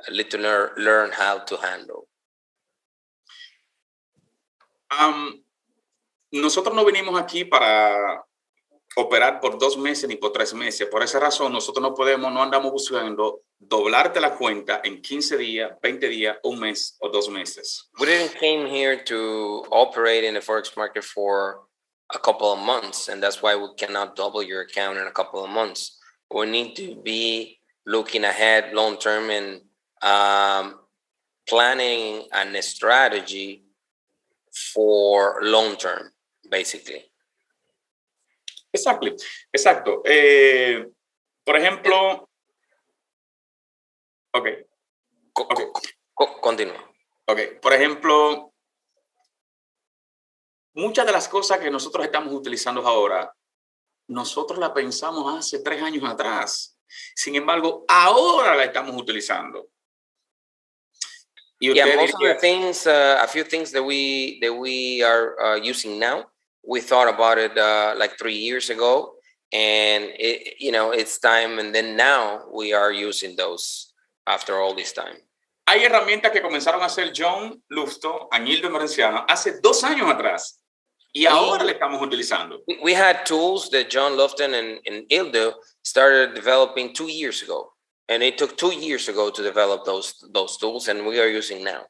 a little learn how to handle. Nosotros no venimos aquí para operar por 2 meses ni por 3 meses. Por esa razón, nosotros no andamos buscando doblarte la cuenta en 15 días, 20 días, 1 mes o 2 meses. We didn't came here to operate in the Forex market for a couple of months, and that's why we cannot double your account in a couple of months. We need to be looking ahead long term and planning a strategy for long term, basically. Exacto. Por ejemplo, okay. Continúa. Okay. Por ejemplo, muchas de las cosas que nosotros estamos utilizando ahora, nosotros la pensamos hace 3 años atrás. Sin embargo, ahora la estamos utilizando. Yeah, most of the things, a few things that we are using now, we thought about it like 3 years ago, and it's time. And then now we are using those after all this time. Hay herramientas que comenzaron a hacer John Lufton, 𝙏𝙗𝙧 𝙔𝙤𝙪 hace 2 años atrás, y ahora le estamos utilizando. We had tools that John Lufton and 𝙏𝙗𝙧 started developing 2 years ago. And it took 2 years ago to develop those tools, and we are using now,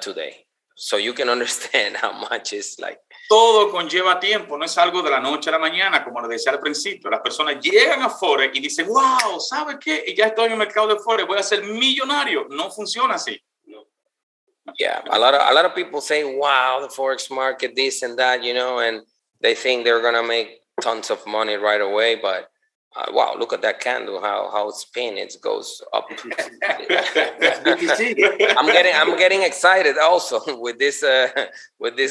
today. So you can understand how much it's like. Todo conlleva tiempo, no es algo de la noche a la mañana, como lo decía al principio. Las personas llegan a Forex y dicen, wow, ¿sabe qué? Ya estoy en el mercado de Forex, voy a ser millonario. No funciona así. No. Yeah, a lot of people say, wow, the Forex market, this and that, and they think they're going to make tons of money right away, but wow, look at that candle, how it's spin, it goes up. I'm getting excited also with this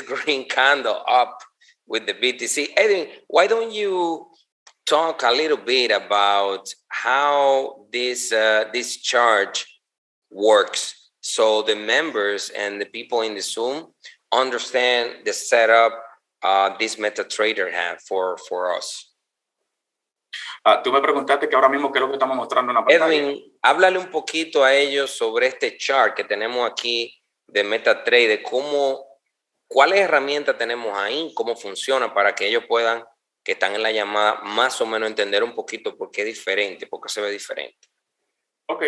green candle up with the BTC. Edwin, why don't you talk a little bit about how this chart works, so the members and the people in the Zoom understand the setup this MetaTrader have for us. Tú me preguntaste que ahora mismo qué es lo que estamos mostrando en la pantalla. Edwin, háblale un poquito a ellos sobre este chart que tenemos aquí de MetaTrader, cuáles herramientas tenemos ahí, cómo funciona, para que ellos puedan, que están en la llamada, más o menos entender un poquito por qué es diferente, por qué se ve diferente. Ok,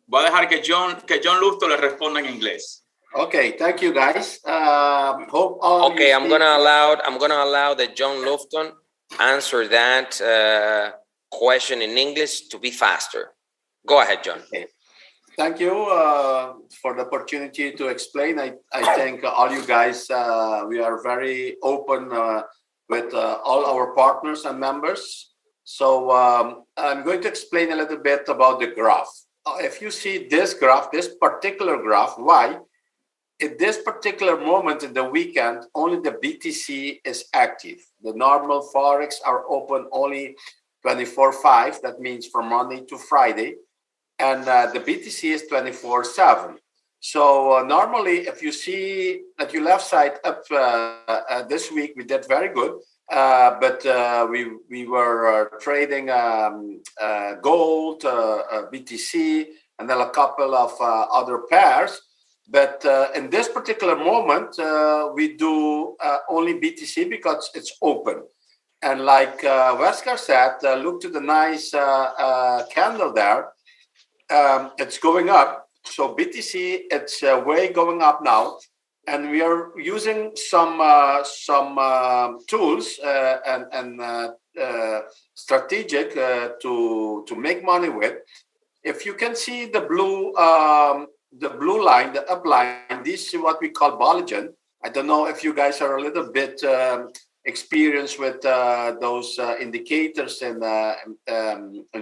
voy a dejar que John Lufton le responda en inglés. Okay, thank you guys. Hope all Okay, I'm gonna allow that John Lufton answer that question in English to be faster. Go ahead, John. Okay. Thank you for the opportunity to explain. I thank all you guys. We are very open with all our partners and members. So I'm going to explain a little bit about the graph. If you see this graph, this particular graph, why? At this particular moment in the weekend, only the BTC is active. The normal Forex are open only 24/5. That means from Monday to Friday. And the BTC is 24/7. So normally, if you see at your left side up this week, we did very good. But we were trading gold, BTC, and then a couple of other pairs. But in this particular moment, we do only BTC because it's open. And like Wesker said, look to the nice candle there. It's going up. So BTC, it's way going up now. And we are using some tools and strategic to make money with. If you can see the blue line, the up line, this is what we call 𝙏𝙼𝙖𝙣. I don't know if you guys are a little bit experienced with those indicators in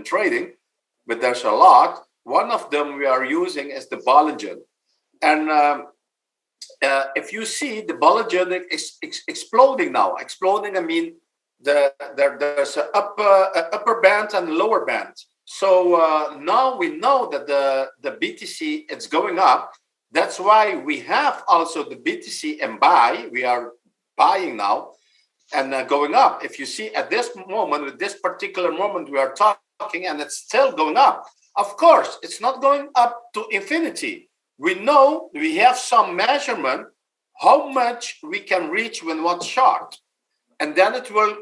trading, but there's a lot. One of them we are using is the 𝙏𝙼𝙖𝙣. And if you see the 𝙏𝙼𝙖𝙣 is exploding now. Exploding, I mean, there's an upper band and lower band. So now we know that the BTC it's going up. That's why we have also the BTC and buy. We are buying now and going up. If you see at this moment, at this particular moment, we are talking and it's still going up. Of course, it's not going up to infinity. We know we have some measurement how much we can reach when one short, and then it will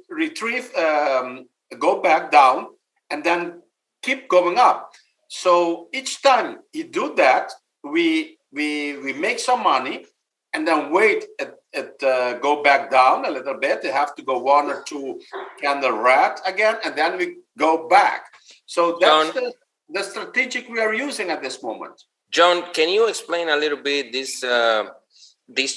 retrieve, go back down, and then keep going up. So each time you do that, we make some money, and then wait it go back down a little bit. You have to go 1 or 2 candle red again, and then we go back. So that's the strategic we are using at this moment. John, can you explain a little bit this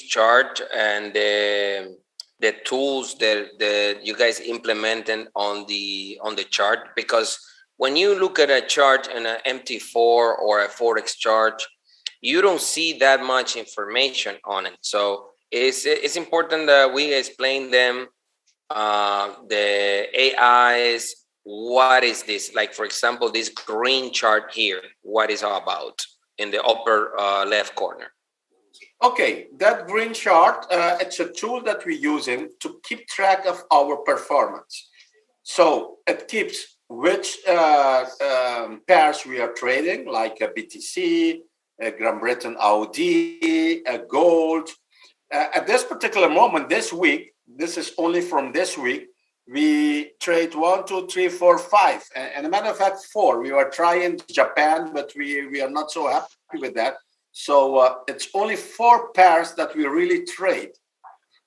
chart and the tools that you guys implemented on the chart? Because when you look at a chart in an MT4 or a Forex chart, you don't see that much information on it. So it's important that we explain them, the AIs. What is this? Like, for example, this green chart here, what is it about in the upper left corner? Okay, that green chart, it's a tool that we're using to keep track of our performance. So it keeps which pairs we are trading, like a BTC, a Great Britain AUD, a gold. At this particular moment, this week, this is only from this week, we trade 1, 2, 3, 4, 5. And a matter of fact, 4. We were trying Japan, but we are not so happy with that. So it's only 4 pairs that we really trade.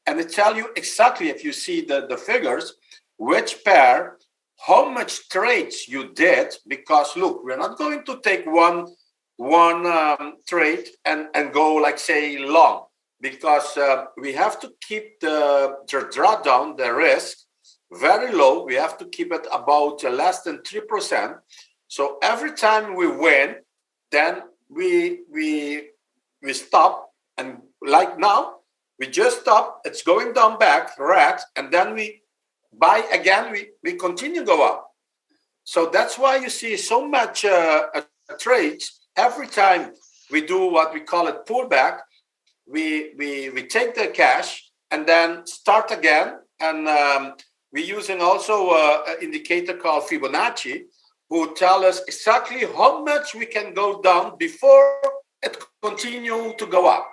And it tells you exactly, if you see the figures, which pair, how much trades you did. Because look, we're not going to take one trade and go, like, say, long. Because we have to keep the drawdown, the risk, very low. We have to keep it about less than 3%. So every time we win, then we stop. And like now, we just stop. It's going down back, red, and then we buy again. We continue go up. So that's why you see so much trades. Every time we do what we call it pullback, we take the cash and then start again. And we're using also an indicator called Fibonacci, who tell us exactly how much we can go down before it continue to go up.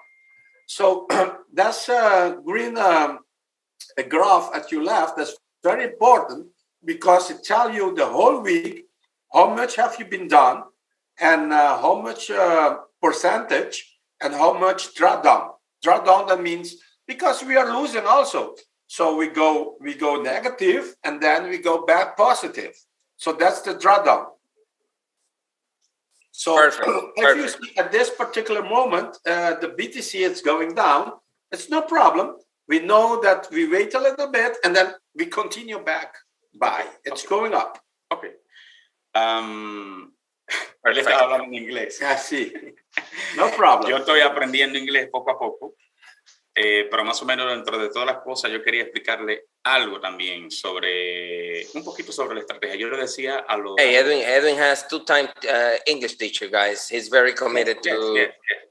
So that's a green graph at your left. That's very important because it tells you the whole week how much have you been done and how much percentage and how much drawdown. Drawdown, that means because we are losing also. So we go negative and then we go back positive. So that's the drawdown. So if you see at this particular moment, the BTC is going down, it's no problem. We know that we wait a little bit and then we continue back by. It's going up. Okay. Él está hablando en inglés. Sí. No problem. Yo estoy aprendiendo inglés poco a poco. pero más o menos dentro de todas las cosas yo quería explicarle algo también un poquito sobre la estrategia. Yo le decía a los... Hey, Edwin has two-time English teacher, guys. He's very committed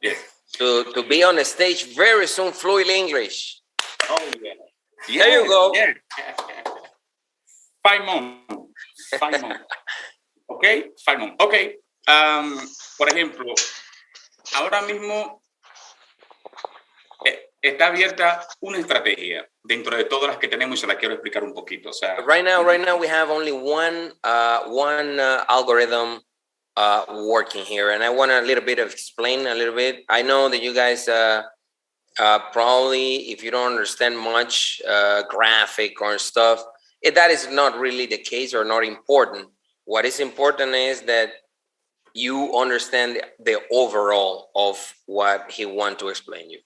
yes. to be on the stage very soon, fluent English. Oh, yeah. There you go. Yeah. 5 months. Okay, 5 months. Okay. Por ejemplo, ahora mismo está abierta una estrategia dentro de todas las que tenemos y se la quiero explicar un poquito. O sea, right now we have only one algorithm working here, and I want a little bit of explain a little bit. I know that you guys probably, if you don't understand much graphic or stuff, that is not really the case or not important. What is important is that you understand the overall of what he wants to explain you.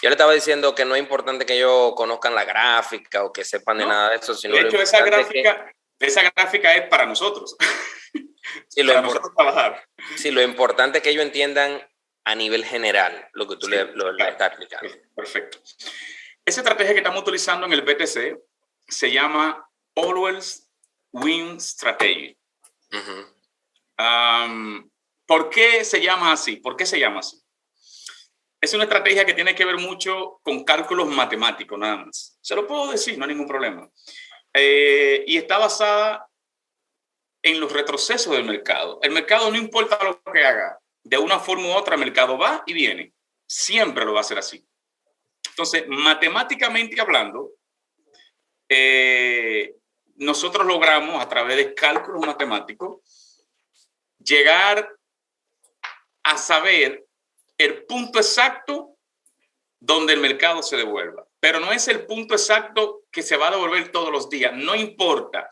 Yo le estaba diciendo que no es importante que ellos conozcan la gráfica o que sepan de nada de eso, sino de hecho, esa gráfica es para nosotros. Sí, para nosotros trabajar. Sí, lo importante es que ellos entiendan a nivel general lo que tú le estás explicando. Perfecto. Esa estrategia que estamos utilizando en el BTC se llama Always Win Strategy. ¿Por qué se llama así? Es una estrategia que tiene que ver mucho con cálculos matemáticos, nada más. Se lo puedo decir, no hay ningún problema. Y está basada en los retrocesos del mercado. El mercado, no importa lo que haga, de una forma u otra el mercado va y viene. Siempre lo va a hacer así. Entonces, matemáticamente hablando, nosotros logramos a través de cálculos matemáticos llegar a saber el punto exacto donde el mercado se devuelva. Pero no es el punto exacto que se va a devolver todos los días. No importa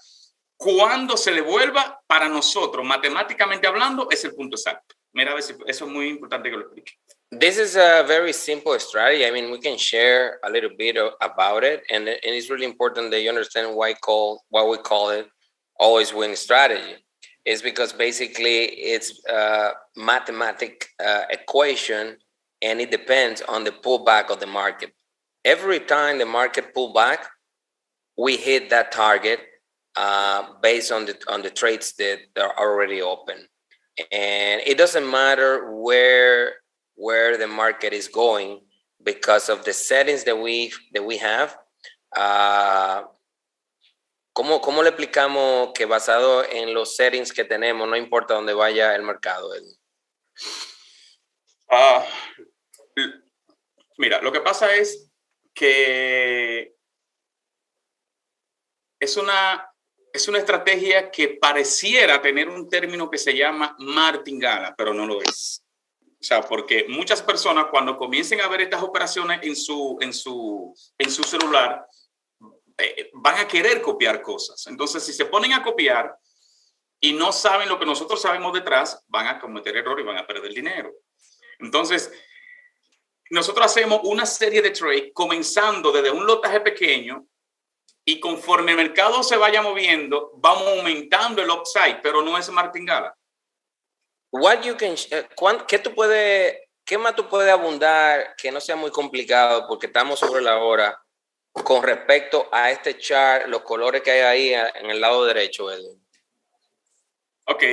cuándo se devuelva, para nosotros, matemáticamente hablando, es el punto exacto. Mira, a ver si eso es muy importante que lo explique. This is a very simple strategy. I mean, we can share a little bit about it, and it's really important that you understand why we call it always win strategy. It's because basically it's a mathematic equation, and it depends on the pullback of the market. Every time the market pull back, we hit that target based on the trades that are already open. And it doesn't matter where the market is going because of the settings that we have. ¿Cómo le explicamos que basado en los settings que tenemos no importa dónde vaya el mercado? Mira, lo que pasa es que es una estrategia que pareciera tener un término que se llama martingala, pero no lo es. O sea, porque muchas personas cuando comiencen a ver estas operaciones en su celular, van a querer copiar cosas. Entonces, si se ponen a copiar y no saben lo que nosotros sabemos detrás, van a cometer errores y van a perder dinero. Entonces, nosotros hacemos una serie de trades comenzando desde un lotaje pequeño y conforme el mercado se vaya moviendo, vamos aumentando el upside, pero no es martingala. ¿Qué más tú puedes abundar que no sea muy complicado porque estamos sobre la hora con respecto a este chart, los colores que hay ahí en el lado derecho, Edwin? Ok.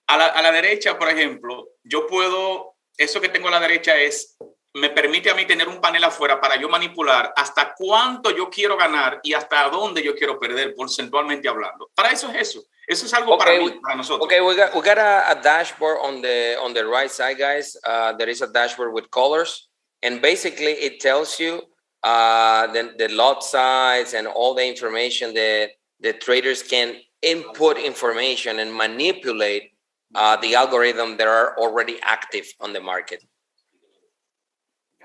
A la derecha, por ejemplo, yo puedo, eso que tengo a la derecha me permite a mí tener un panel afuera para yo manipular hasta cuánto yo quiero ganar y hasta dónde yo quiero perder, porcentualmente hablando. Para eso es eso. Eso es algo para mí, para nosotros. Okay, we got a dashboard on the right side, guys. There is a dashboard with colors. And basically, it tells you the lot size and all the information that the traders can input information and manipulate the algorithm that are already active on the market.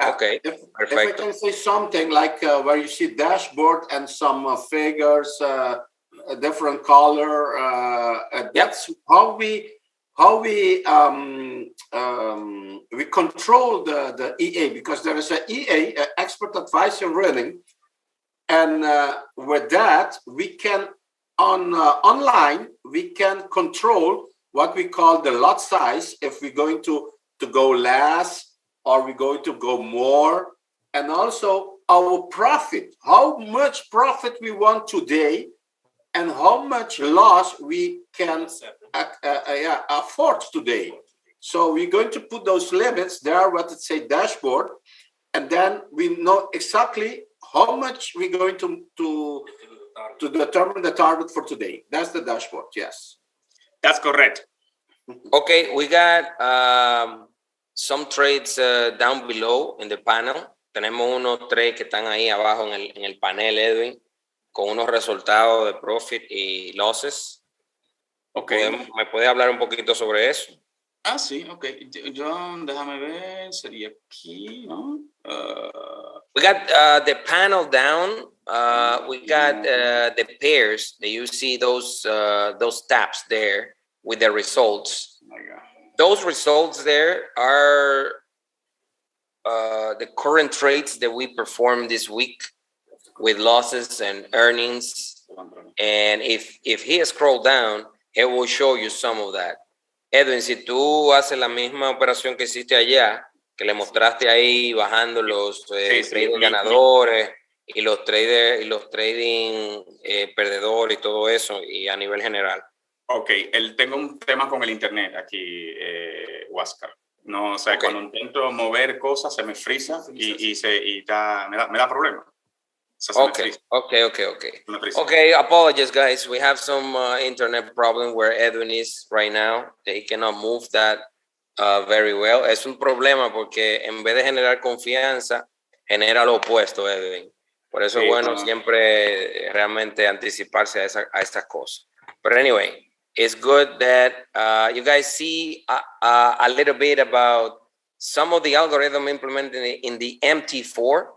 Okay, perfect. If I can say something like where you see dashboard and some figures, a different color, that's how we control the EA, because there is an EA, expert advisor running, and with that we can online we can control what we call the lot size if we're going to go less Are we going to go more? And also our profit, how much profit we want today and how much loss we can afford today. So we're going to put those limits there, what it say dashboard, and then we know exactly how much we're going to determine the target for today. That's the dashboard, yes. That's correct. Okay, we got some trades down below in the panel. Tenemos unos trades que están ahí abajo en el panel, Edwin, con unos resultados de profit y losses. Okay. ¿Me puede hablar un poquito sobre eso? Ah, sí, ok. John, déjame ver, sería aquí, ¿no? We got the panel down. We got the pairs. You see those tabs there with the results. Oh my God. Those results there are the current trades that we performed this week with losses and earnings. And if he scroll down, it will show you some of that. Edwin, si tú haces la misma operación que hiciste allá, que le mostraste ahí bajando los trading ganadores y los trading perdedores y todo eso, y a nivel general. Ok, tengo un tema con el internet aquí, Huáscar. No, o sea, okay. Cuando intento mover cosas se me frisa y me da problema. O sea, Okay, apologies guys. We have some internet problem where Edwin is right now. He cannot move that very well. Es un problema porque en vez de generar confianza, genera lo opuesto, Edwin. Por eso es bueno siempre realmente anticiparse a estas cosas. But anyway, it's good that you guys see a little bit about some of the algorithm implemented in the MT4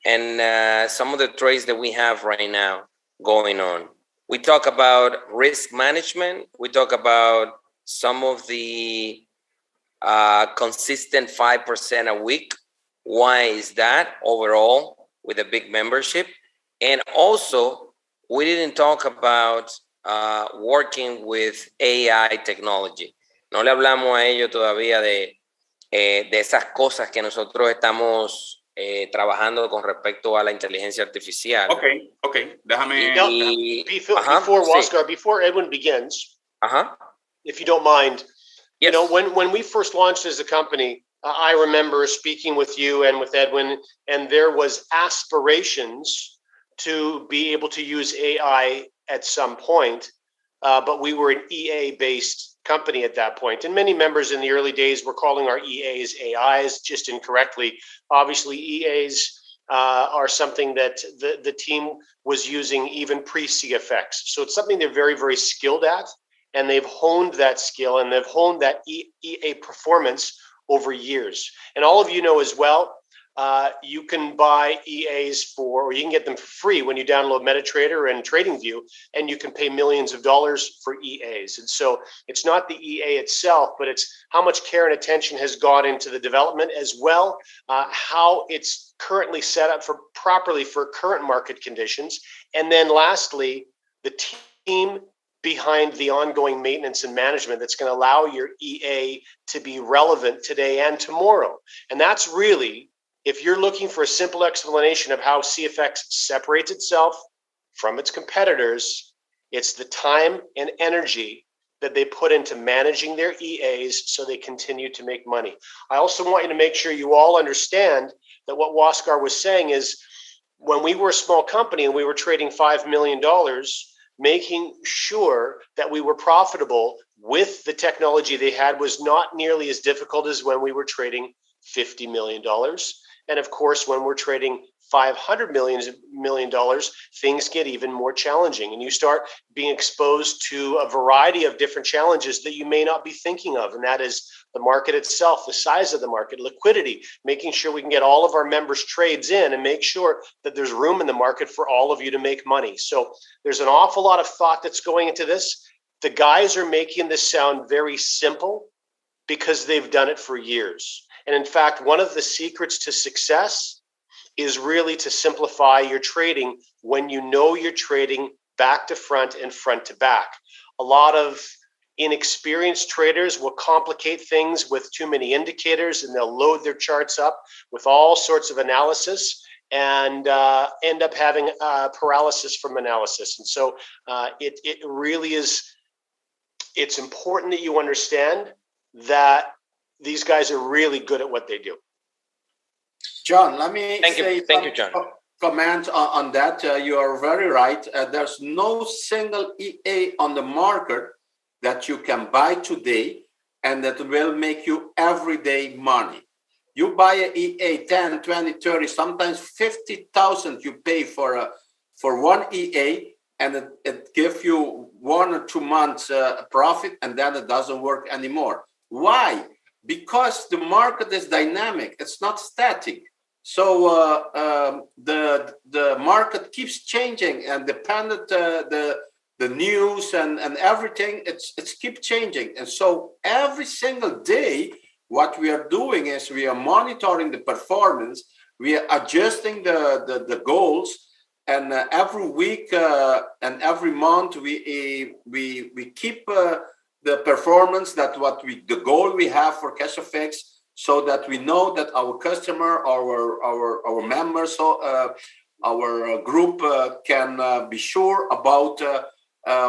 and some of the trades that we have right now going on. We talk about risk management. We talk about some of the consistent 5% a week. Why is that overall with a big membership? And also, we didn't talk about working with AI technology. No le hablamos a ellos todavía de esas cosas que nosotros estamos trabajando con respecto a la inteligencia artificial. Okay. Déjame. Before Edwin begins, if you don't mind, yes. You know, when we first launched as a company, I remember speaking with you and with Edwin, and there was aspirations to be able to use AI at some point, but we were an EA-based company at that point. And many members in the early days were calling our EAs AIs, just incorrectly. Obviously, EAs are something that the team was using even pre-CFX. So it's something they're very, very skilled at, and they've honed that skill and they've honed that EA performance over years. And all of you know as well, you can buy EAs or you can get them for free when you download MetaTrader and TradingView, and you can pay millions of dollars for EAs. And so it's not the EA itself, but it's how much care and attention has gone into the development, as well how it's currently set up properly for current market conditions. And then lastly, the team behind the ongoing maintenance and management that's going to allow your EA to be relevant today and tomorrow. And that's really, if you're looking for a simple explanation of how CFX separates itself from its competitors, it's the time and energy that they put into managing their EAs so they continue to make money. I also want you to make sure you all understand that what Waskar was saying is, when we were a small company and we were trading $5 million, making sure that we were profitable with the technology they had was not nearly as difficult as when we were trading $50 million. And of course, when we're trading $500 million, things get even more challenging. And you start being exposed to a variety of different challenges that you may not be thinking of. And that is the market itself, the size of the market, liquidity, making sure we can get all of our members' trades in and make sure that there's room in the market for all of you to make money. So there's an awful lot of thought that's going into this. The guys are making this sound very simple because they've done it for years. And in fact, one of the secrets to success is really to simplify your trading when you know you're trading back to front and front to back. A lot of Inexperienced traders will complicate things with too many indicators, and they'll load their charts up with all sorts of analysis and end up having paralysis from analysis. And so it really is, it's important that you understand that these guys are really good at what they do. John, let me Thank you, John. Comment on that. You are very right. There's no single EA on the market that you can buy today and that will make you everyday money. You buy a EA 10, 20, 30, sometimes 50,000 you pay for one EA, and it gives you 1 or 2 months profit, and then it doesn't work anymore. Why? Because the market is dynamic. It's not static. So the market keeps changing, and dependent the news and everything, it's keep changing. And so every single day, what we are doing is we are monitoring the performance, we are adjusting the goals, and every week and every month we keep the performance that the goal we have for CASHFX, so that we know that our customer, our members, our group can be sure about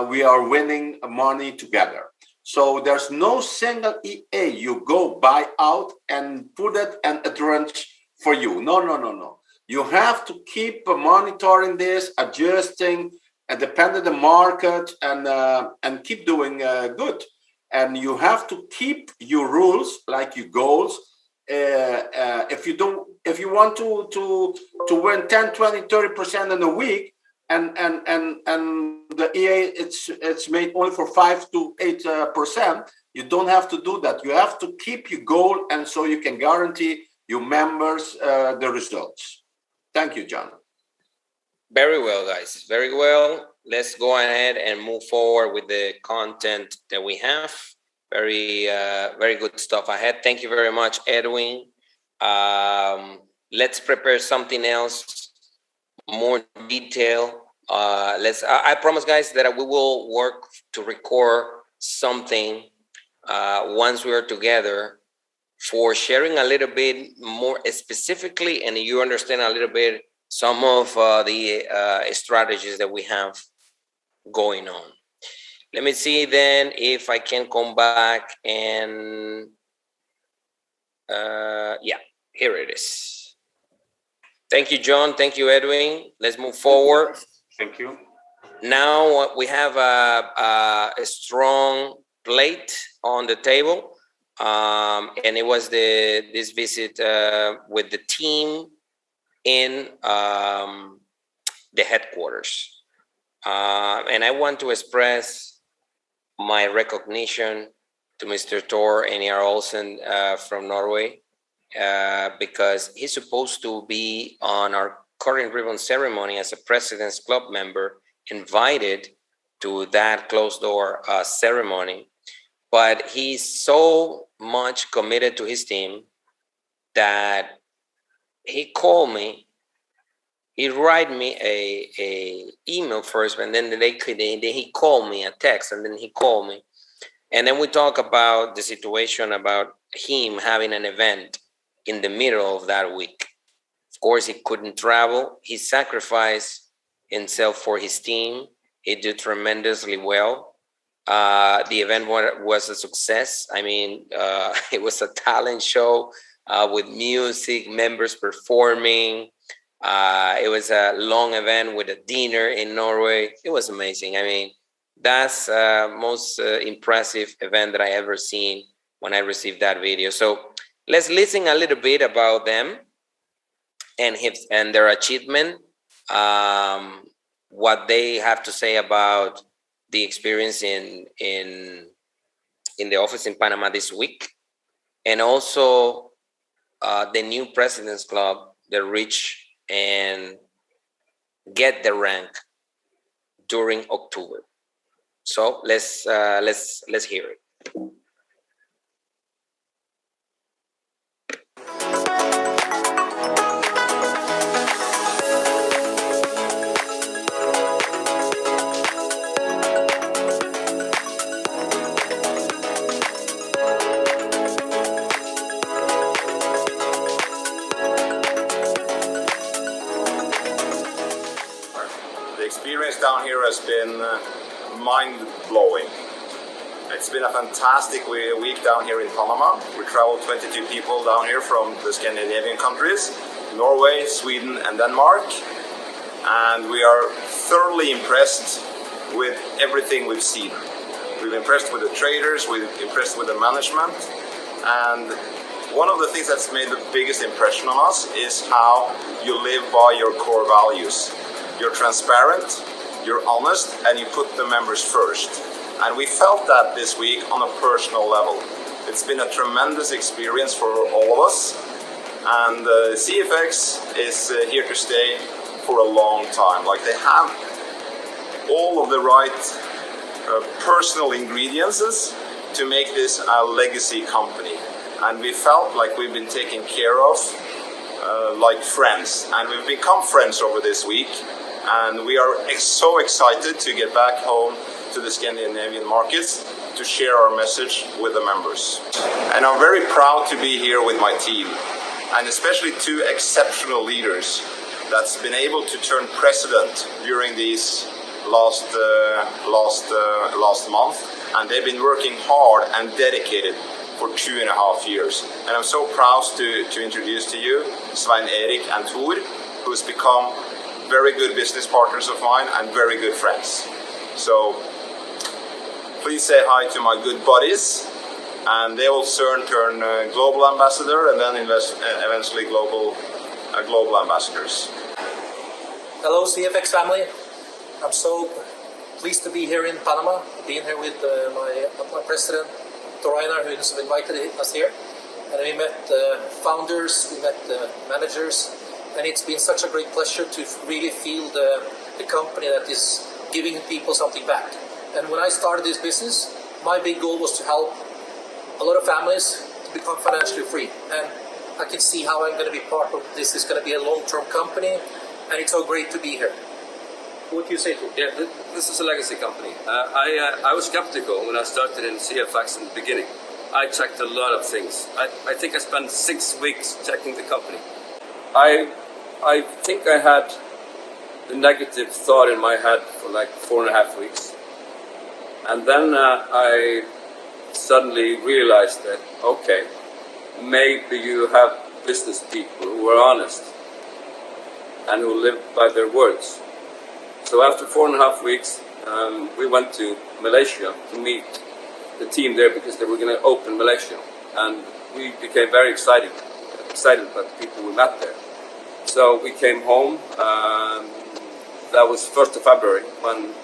we are winning money together. So there's no single EA you go buy out and put it and it runs for you. No. You have to keep monitoring this, adjusting, and depend on the market, and keep doing good. And you have to keep your rules, like your goals. If you want to win 10, 20, 30% in a week, and the EA it's made only for 5 to 8%, you don't have to do that. You have to keep your goal, and so you can guarantee your members the results. Thank you, John. Very well, guys. Very well. Let's go ahead and move forward with the content that we have. Very good stuff ahead. Thank you very much, Edwin. Let's prepare something else, more detail. I promise, guys, that we will work to record something once we are together for sharing a little bit more specifically, and you understand a little bit some of the strategies that we have going on. Let me see then if I can come back and yeah, here it is. Thank you, John. Thank you, Edwin. Let's move forward. Thank you. Now we have a strong plate on the table, and it was this visit with the team in the headquarters. And I want to express my recognition to Mr. Tor Eniar Olsen from Norway, because he's supposed to be on our current ribbon ceremony as a President's Club member, invited to that closed door ceremony. But he's so much committed to his team that he called me. He write me a email first, and then he called me a text, and then he called me, and then we talk about the situation about him having an event in the middle of that week. Of course, he couldn't travel. He sacrificed himself for his team. He did tremendously well. The event was a success. I mean, it was a talent show with music, members performing. It was a long event with a dinner in Norway. It was amazing. I mean, that's most impressive event that I ever seen when I received that video. So let's listen a little bit about them and their achievement, what they have to say about the experience in the office in Panama this week, and also the new President's Club that reached and get the rank during October. So let's hear it. has been mind-blowing. It's been a fantastic week down here in Panama. We traveled 22 people down here from the Scandinavian countries, Norway, Sweden and Denmark. And we are thoroughly impressed with everything we've seen. We've impressed with the traders, we've impressed with the management. And one of the things that's made the biggest impression on us is how you live by your core values. You're transparent, you're honest, and you put the members first. And we felt that this week on a personal level. It's been a tremendous experience for all of us, and CFX is here to stay for a long time. Like, they have all of the right personal ingredients to make this a legacy company. And we felt like we've been taken care of like friends, and we've become friends over this week. And we are so excited to get back home to the Scandinavian markets to share our message with the members. And I'm very proud to be here with my team, and especially two exceptional leaders that's been able to turn precedent during these last month. And they've been working hard and dedicated for 2.5 years. And I'm so proud to introduce to you Svein-Erik and Tor, who's become very good business partners of mine and very good friends. So please say hi to my good buddies, and they will soon turn global ambassador and then eventually global ambassadors. Hello CFX family. I'm so pleased to be here in Panama, being here with my president, Tor Einar, who has invited us here. And we met founders, we met managers, and it's been such a great pleasure to really feel the company that is giving people something back. And when I started this business, my big goal was to help a lot of families to become financially free. And I can see how I'm going to be part of this. It's going to be a long-term company, and it's so great to be here. What do you say to? Yeah, this is a legacy company. I was skeptical when I started in CFX in the beginning. I checked a lot of things. I think I spent 6 weeks checking the company. I think I had the negative thought in my head for like 4.5 weeks. And then I suddenly realized that, okay, maybe you have business people who are honest and who live by their words. So after 4.5 weeks, we went to Malaysia to meet the team there because they were going to open Malaysia. And we became very excited about the people we met there. So we came home. That was 1st of February when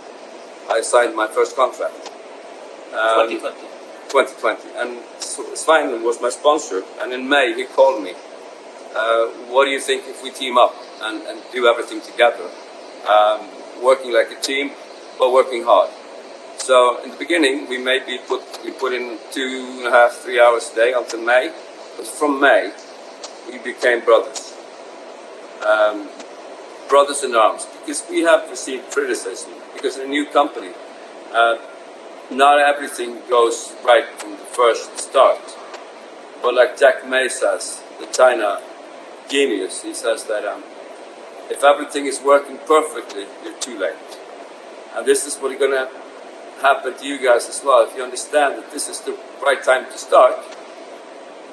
I signed my first contract. 2020. And Svein was my sponsor. And in May, he called me. What do you think if we team up and do everything together? Working like a team, but working hard. So in the beginning, we put in 2.5, 3 hours a day until May. But from May, we became brothers. Brothers in arms, because we have received criticism, because in a new company, not everything goes right from the first start. But like Jack May says, the China genius, he says that if everything is working perfectly, you're too late. And this is what's going to happen to you guys as well. If you understand that this is the right time to start,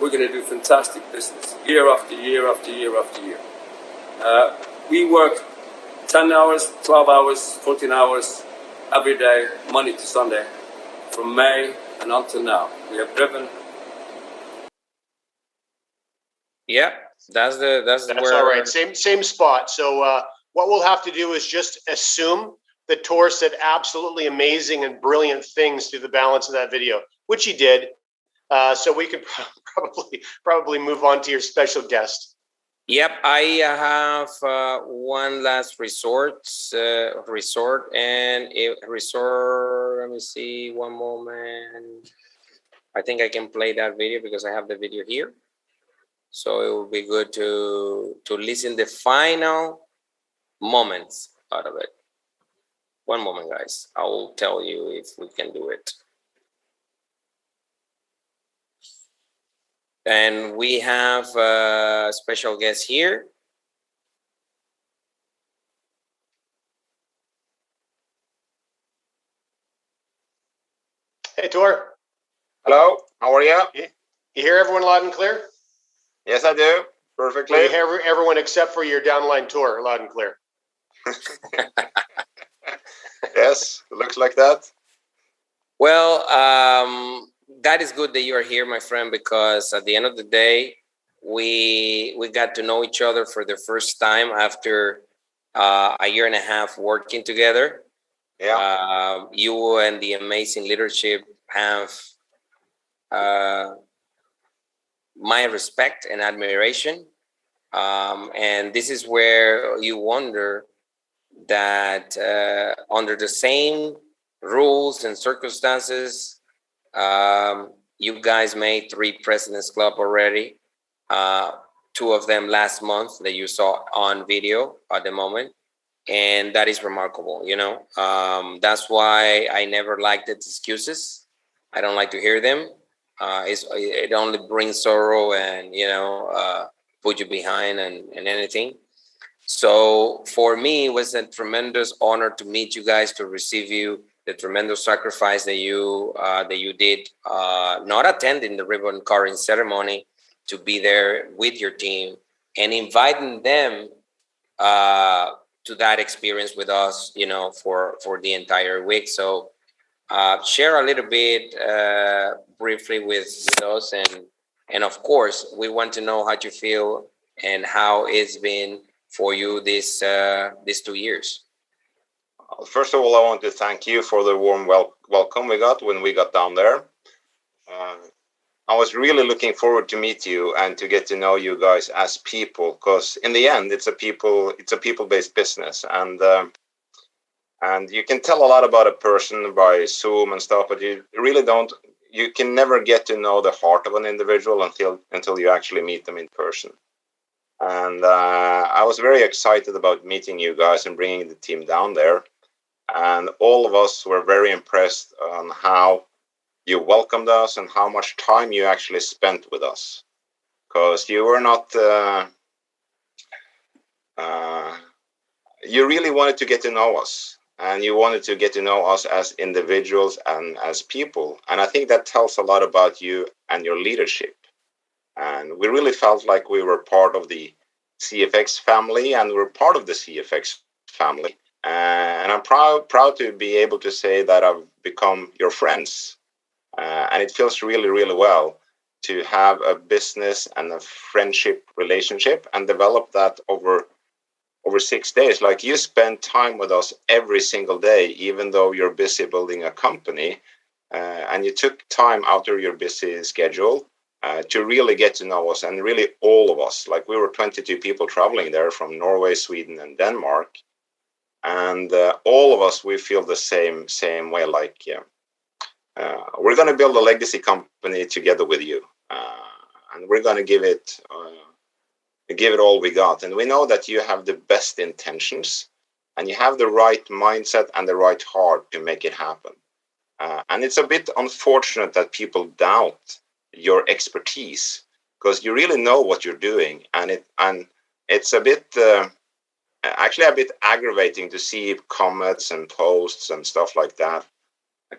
we're going to do fantastic business, year after year after year after year. We work 10 hours, 12 hours, 14 hours every day, Monday to Sunday, from May and until now. We have driven. Yeah, that's where. All right. Same spot. So what we'll have to do is just assume that Tor said absolutely amazing and brilliant things through the balance of that video, which he did. So we could probably move on to your special guest. Yep, I have one last resort. Let me see, one moment. I think I can play that video because I have the video here. So it will be good to listen the final moments out of it. One moment, guys. I will tell you if we can do it. And we have a special guest here. Tor. Hello, how are you? You hear everyone loud and clear? Yes, I do. Perfectly. Well, you hear everyone except for your downline tour loud and clear. Yes, it looks like that. Well, that is good that you are here, my friend, because at the end of the day, we got to know each other for the first time after a year and a half working together. Yeah. You and the amazing leadership have my respect and admiration. And this is where you wonder that under the same rules and circumstances, you guys made 3 Presidents Club already. 2 of them last month that you saw on video at the moment. And that is remarkable, you know. That's why I never liked its excuses. I don't like to hear them. It only brings sorrow and, you know, put you behind and anything. So for me, it was a tremendous honor to meet you guys, to receive you, the tremendous sacrifice that you did, not attending the ribbon cutting ceremony, to be there with your team and inviting them to that experience with us, you know, for the entire week. So share a little bit briefly with us, and of course, we want to know how you feel and how it's been for you these 2 years. First of all, I want to thank you for the warm welcome we got when we got down there. I was really looking forward to meet you and to get to know you guys as people, because in the end, it's a people-based business, and you can tell a lot about a person by Zoom and stuff, but you really don't. You can never get to know the heart of an individual until you actually meet them in person. And I was very excited about meeting you guys and bringing the team down there. And all of us were very impressed on how you welcomed us and how much time you actually spent with us. Because you were not, you really wanted to get to know us. And you wanted to get to know us as individuals and as people. And I think that tells a lot about you and your leadership. And we really felt like we were part of the CFX family, and we're part of the CFX family. And I'm proud to be able to say that I've become your friends. And it feels really, really well to have a business and a friendship relationship and develop that over 6 days. Like, you spend time with us every single day, even though you're busy building a company, and you took time out of your busy schedule to really get to know us, and really all of us. Like, we were 22 people traveling there from Norway, Sweden, and Denmark, and all of us, we feel the same way. Like, we're going to build a legacy company together with you, and we're going to give it all we got. And we know that you have the best intentions, and you have the right mindset and the right heart to make it happen. And it's a bit unfortunate that people doubt your expertise, because you really know what you're doing, and it's a bit actually a bit aggravating to see comments and posts and stuff like that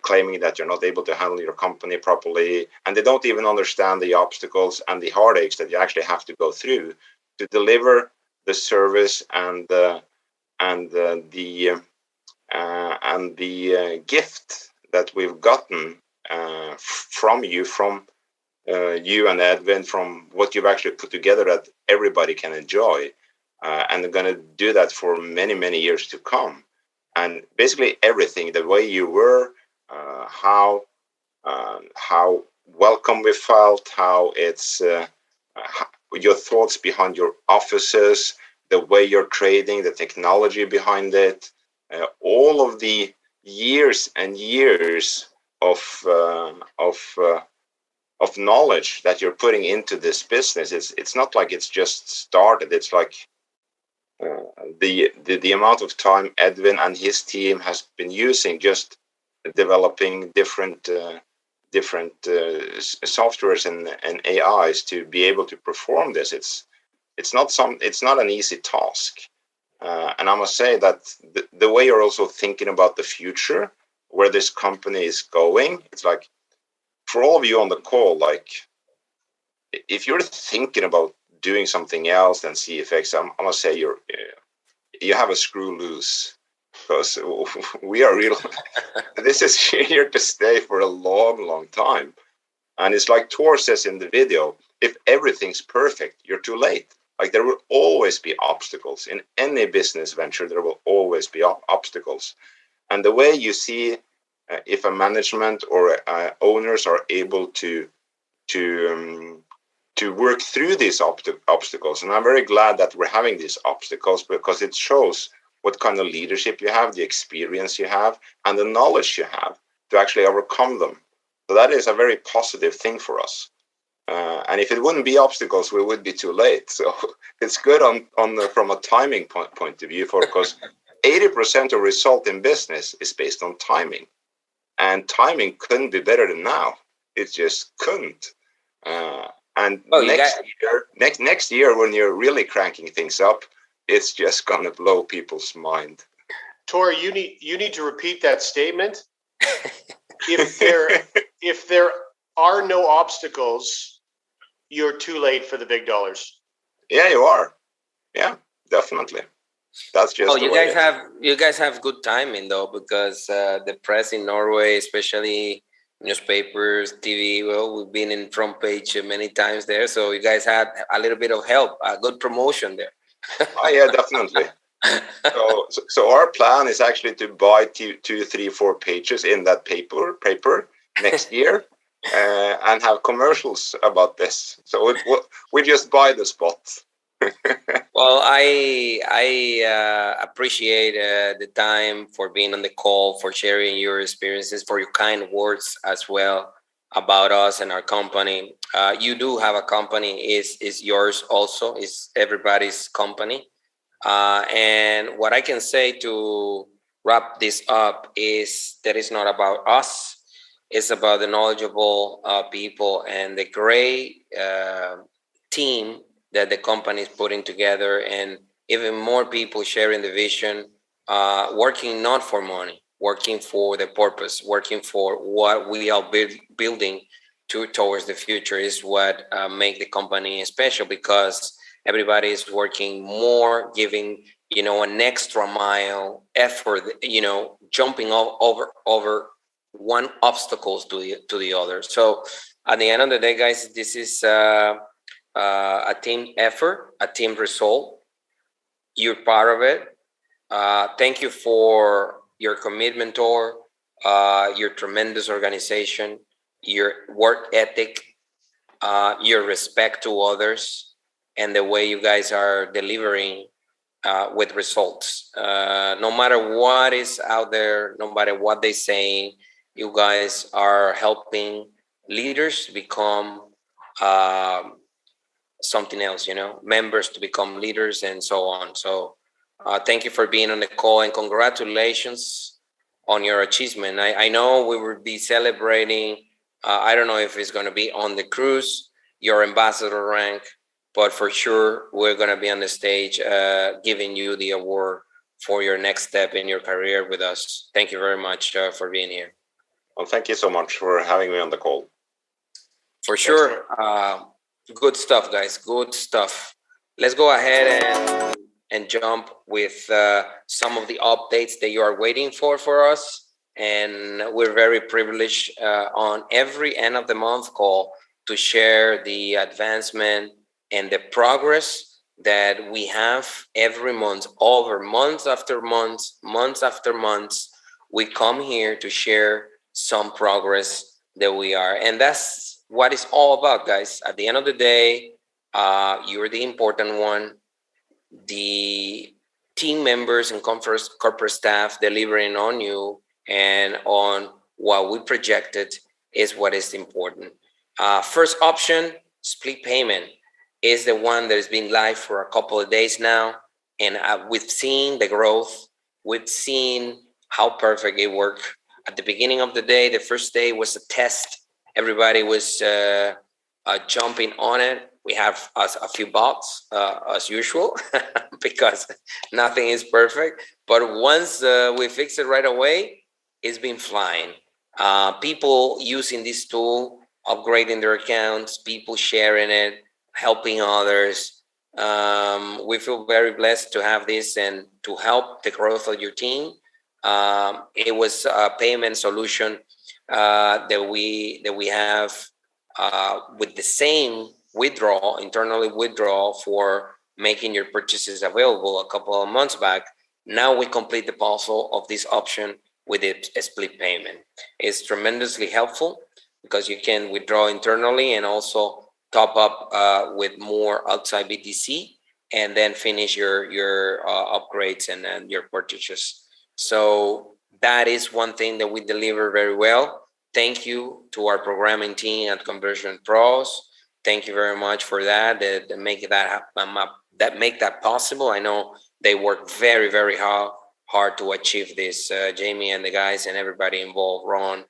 claiming that you're not able to handle your company properly, and they don't even understand the obstacles and the heartaches that you actually have to go through to deliver the service and the gift that we've gotten from you and Edwin, from what you've actually put together that everybody can enjoy, and they're going to do that for many, many years to come. And basically everything, the way you were, how welcome we felt, how it's your thoughts behind your offices, the way you're trading, the technology behind it, all of the years and years of knowledge that you're putting into this business. It's not like it's just started. It's like the amount of time Edwin and his team has been using just developing different softwares and AIs to be able to perform this. It's not an easy task, and I must say that the way you're also thinking about the future, where this company is going, it's like for all of you on the call, like, if you're thinking about doing something else than CFX, I'm gonna say you have a screw loose, because we are real. This is here to stay for a long time. And it's like Tor says in the video, if everything's perfect, you're too late. Like, there will always be obstacles. In any business venture, there will always be obstacles. And the way you see if a management or owners are able to work through these obstacles, and I'm very glad that we're having these obstacles, because it shows what kind of leadership you have, the experience you have, and the knowledge you have to actually overcome them. So that is a very positive thing for us. And if it wouldn't be obstacles, we would be too late. So it's good from a timing point of view, because 80% of result in business is based on timing, and timing couldn't be better than now. It just couldn't. And next year, when you're really cranking things up, it's just gonna blow people's mind. Tor, you need to repeat that statement. If there are no obstacles, you're too late for the big dollars. Yeah, you are. Yeah, definitely. That's just. Oh, you guys have good timing though, because the press in Norway, especially newspapers, TV, well, we've been in front page many times there, so you guys had a little bit of help, a good promotion there. Oh yeah, definitely. So our plan is actually to buy 2, 3, 4 pages in that paper next year, and have commercials about this. So we just buy the spot. Well, I appreciate the time for being on the call, for sharing your experiences, for your kind words as well about us and our company. You do have a company, is yours also, is everybody's company. And what I can say to wrap this up is that it's not about us. It's about the knowledgeable people and the great team that the company is putting together, and even more people sharing the vision, working not for money, working for the purpose, working for what we are building towards the future is what make the company special, because everybody is working more, giving, an extra mile effort, jumping over one obstacles to the other. So at the end of the day, guys, this is a team effort, a team result. You're part of it. Thank you for your commitment, Tor, your tremendous organization, your work ethic, your respect to others, and the way you guys are delivering with results. No matter what is out there, no matter what they're saying, you guys are helping leaders become something else, members to become leaders and so on. So thank you for being on the call, and congratulations on your achievement. I know we will be celebrating, I don't know if it's going to be on the cruise, your ambassador rank, but for sure we're going to be on the stage giving you the award for your next step in your career with us. Thank you very much for being here. Well, thank you so much for having me on the call. For sure. Good stuff, guys. Good stuff. Let's go ahead and jump with some of the updates that you are waiting for us. And we're very privileged on every end of the month call to share the advancement and the progress that we have every month, over months after months, months after months. We come here to share some progress that we are. And that's what it's all about, guys. At the end of the day, you're the important one. The team members and corporate staff delivering on you and on what we projected is what is important. First option, split payment, is the one that has been live for a couple of days now. And we've seen the growth. We've seen how perfect it worked. At the beginning of the day, the first day was a test. Everybody was jumping on it. We have a few bugs as usual because nothing is perfect. But once we fix it right away, it's been flying. People using this tool upgrading their accounts, people sharing it, helping others. We feel very blessed to have this and to help the growth of your team. It was a payment solution that we have with the same internally withdrawal for making your purchases available a couple of months back. Now we complete the puzzle of this option with a split payment. It's tremendously helpful because you can withdraw internally and also top up with more outside BTC and then finish your upgrades and then your purchases. So that is one thing that we deliver very well. Thank you to our programming team at Conversion Pros. Thank you very much for that. That make that possible. I know they work very, very hard to achieve this. Jamie and the guys and everybody involved, Ron.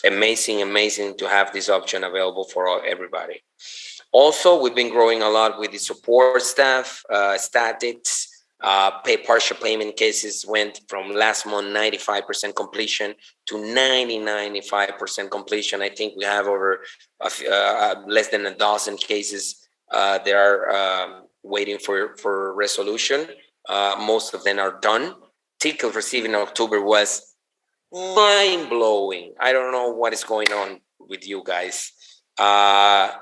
Amazing to have this option available for everybody. Also, we've been growing a lot with the support staff, statics. Partial payment cases went from last month 95% completion to 95% completion. I think we have over less than a dozen cases that are waiting for resolution. Most of them are done. Ticket received in October was mind-blowing. I don't know what is going on with you guys. Can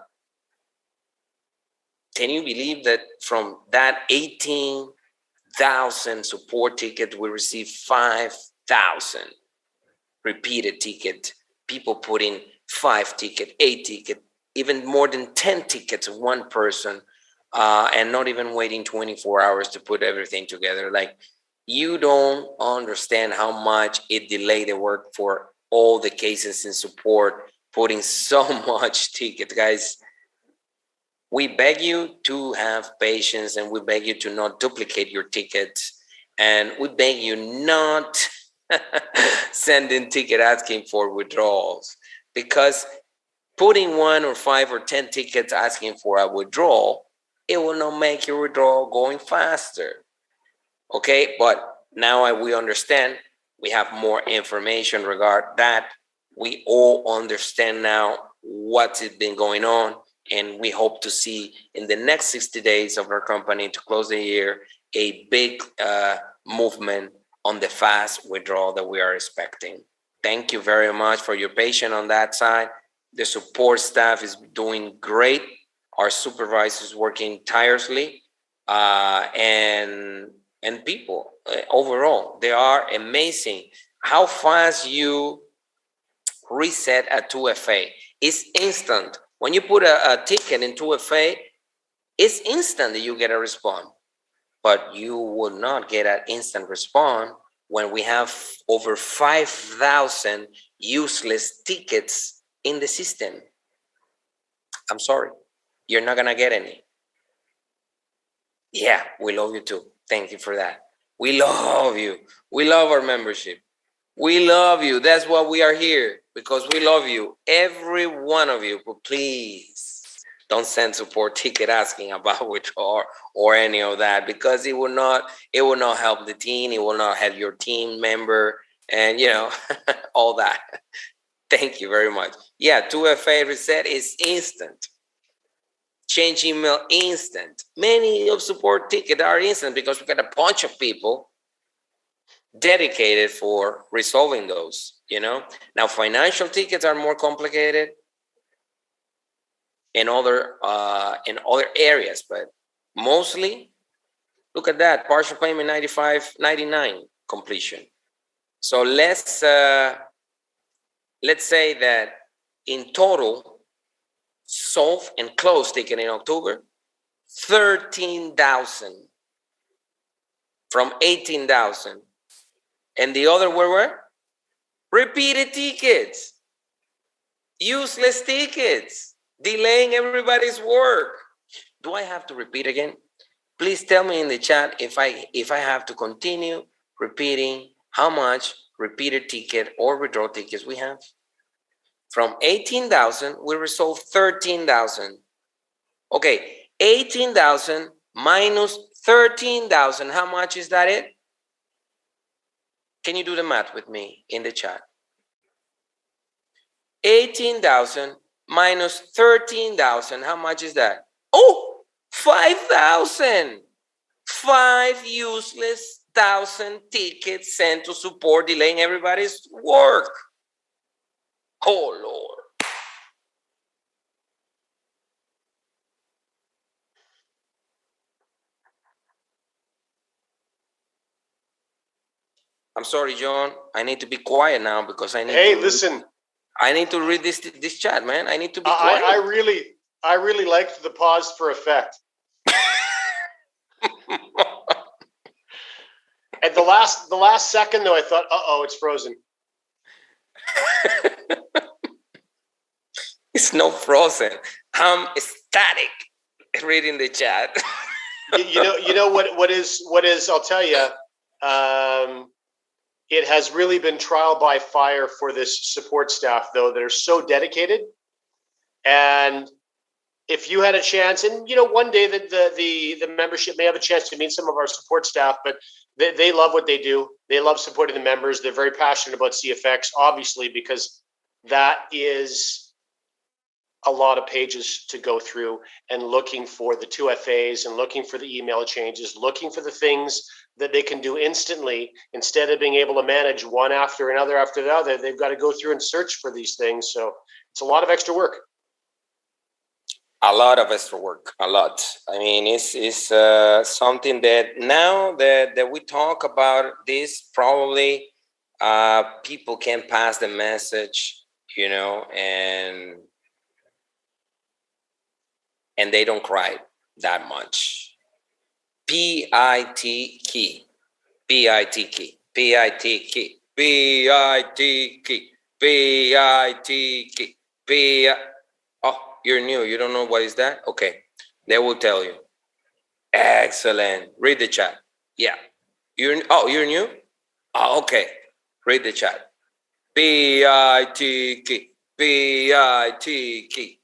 you believe that from that 18,000 support tickets, we received 5,000 repeated tickets? People put in 5 tickets, 8 tickets, even more than 10 tickets of one person, and not even waiting 24 hours to put everything together. Like, you don't understand how much it delayed the work for all the cases in support, putting so much ticket, guys. We beg you to have patience, and we beg you to not duplicate your tickets, and we beg you not send in ticket asking for withdrawals, because putting 1 or 5 or 10 tickets asking for a withdrawal, it will not make your withdrawal going faster. Okay, but now we understand. We have more information regarding that. We all understand now what's been going on, and we hope to see in the next 60 days of our company to close the year a big movement on the fast withdrawal that we are expecting. Thank you very much for your patience on that side. The support staff is doing great. Our supervisors working tirelessly, and people overall, they are amazing. How fast you reset a 2FA. It's instant. When you put a ticket in 2FA, it's instant that you get a response. But you will not get an instant response when we have over 5,000 useless tickets in the system. I'm sorry, you're not gonna get any. Yeah, we love you too. Thank you for that. We love you. We love our membership. We love you. That's why we are here, because we love you, every one of you. But please don't send support ticket asking about withdrawal or any of that, because it will not help the team. It will not help your team member, and all that. Thank you very much. Yeah, 2FA reset is instant. Change email instant. Many of support tickets are instant because we got a bunch of people dedicated for resolving those. Now financial tickets are more complicated in other areas, but mostly, look at that, partial payment 99 completion. So let's say that in total, solved and closed ticket in October, 13,000 from 18,000. And the other were repeated tickets, useless tickets, delaying everybody's work. Do I have to repeat again? Please tell me in the chat if I have to continue repeating how much repeated ticket or withdrawal tickets we have. From 18,000, we resolved 13,000. Okay, 18,000 minus 13,000, how much is that it? Can you do the math with me in the chat? 18,000 minus 13,000. How much is that? Oh, 5,000. 5 useless 1,000 tickets sent to support delaying everybody's work. Oh, Lord. I'm sorry, John. I need to be quiet now because I need Hey, to listen. I need to read this chat, man. I need to be quiet. I really liked the pause for effect. At the last second, though, I thought, uh-oh, it's frozen. It's not frozen. I'm ecstatic reading the chat. you know what is I'll tell you, it has really been trial by fire for this support staff, though. They're so dedicated. And if you had a chance, and one day that the membership may have a chance to meet some of our support staff, but they love what they do. They love supporting the members. They're very passionate about CFX, obviously, because that is a lot of pages to go through, and looking for the 2FAs and looking for the email changes, looking for the things that they can do instantly instead of being able to manage one after another. They've got to go through and search for these things. So it's a lot of extra work. A lot of extra work, a lot. I mean, it's something that now that we talk about this, probably people can pass the message, and they don't cry that much. PIT key, PIT key, PIT key, PIT key, PIT key, Oh, you're new. You don't know what is that? Okay, they will tell you. Excellent. Read the chat. Yeah. You're new? Oh, okay. Read the chat. PIT key, PIT key.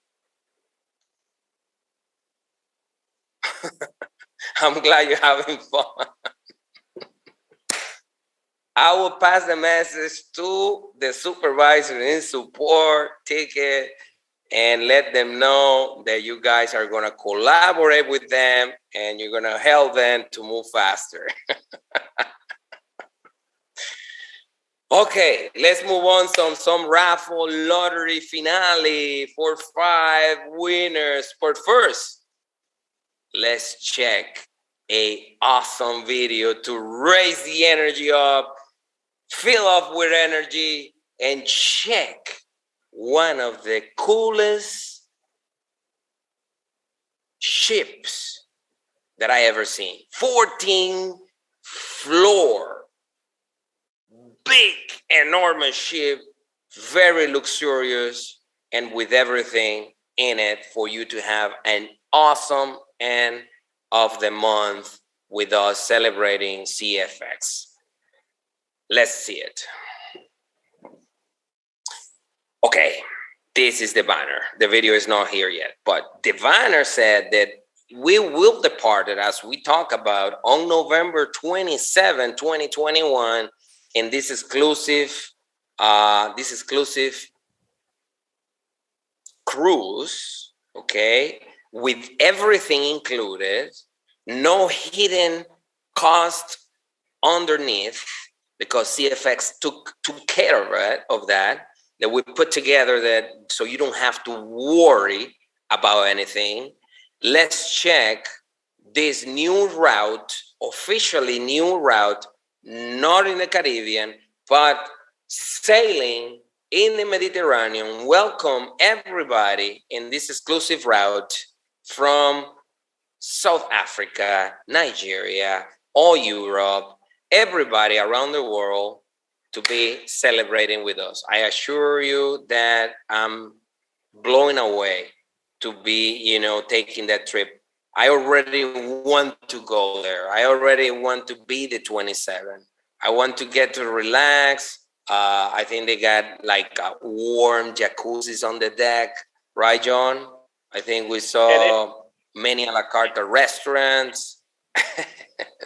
I'm glad you're having fun. I will pass the message to the supervisor in support ticket and let them know that you guys are going to collaborate with them and you're going to help them to move faster. Okay, let's move on. Some raffle lottery finale for 5 winners. But first, let's check an awesome video to raise the energy up, fill up with energy, and check one of the coolest ships that I ever seen. 14-floor, big, enormous ship, very luxurious, and with everything in it for you to have an awesome end of the month with us celebrating CFX. Let's see it. Okay, this is the banner. The video is not here yet, but the banner said that we will depart it, as we talk about, on November 27, 2021, in this exclusive cruise, okay, with everything included, no hidden cost underneath, because CFX took care of that we put together, that so you don't have to worry about anything. Let's check this new route, officially new route, not in the Caribbean, but sailing in the Mediterranean. Welcome everybody in this exclusive route from South Africa, Nigeria, all Europe, everybody around the world to be celebrating with us. I assure you that I'm blown away to be, taking that trip. I already want to go there. I already want to be the 27. I want to get to relax. I think they got like warm jacuzzis on the deck, right, John? I think we saw many a la carte restaurants.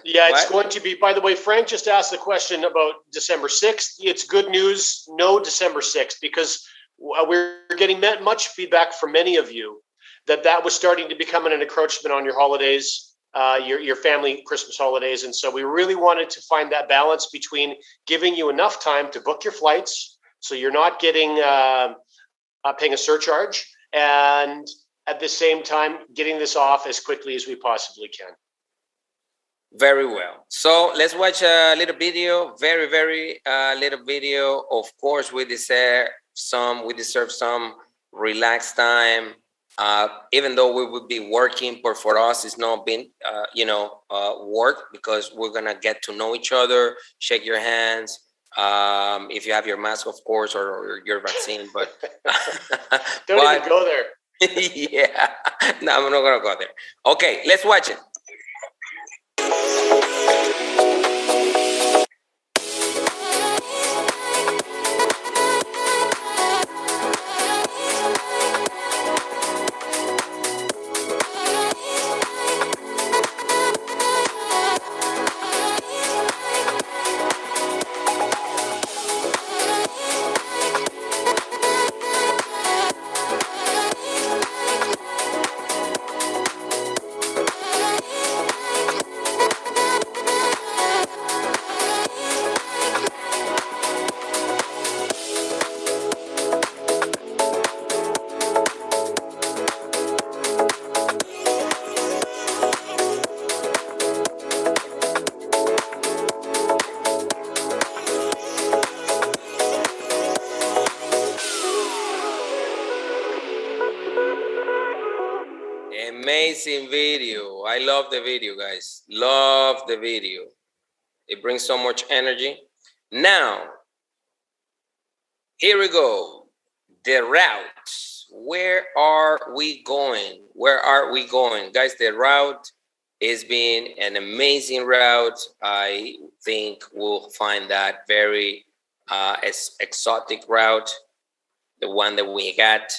Yeah, it's going to be, by the way, Frank just asked the question about December 6th. It's good news, no December 6th, because we're getting much feedback from many of you that was starting to become an encroachment on your holidays, your family Christmas holidays. And so we really wanted to find that balance between giving you enough time to book your flights so you're not getting paying a surcharge, and at the same time getting this off as quickly as we possibly can. Very well. So let's watch a little video, very little video. Of course, we deserve some relaxed time. Even though we would be working, but for us, it's not been, work, because we're gonna get to know each other, shake your hands. If you have your mask, of course, or your vaccine, but don't even go there. Yeah, no, I'm not gonna go there. Okay, let's watch it. Amazing video. I love the video, guys. Love the video. It brings so much energy. Now, here we go. The route. Where are we going? Where are we going? Guys, the route has been an amazing route. I think we'll find that very exotic route, the one that we got.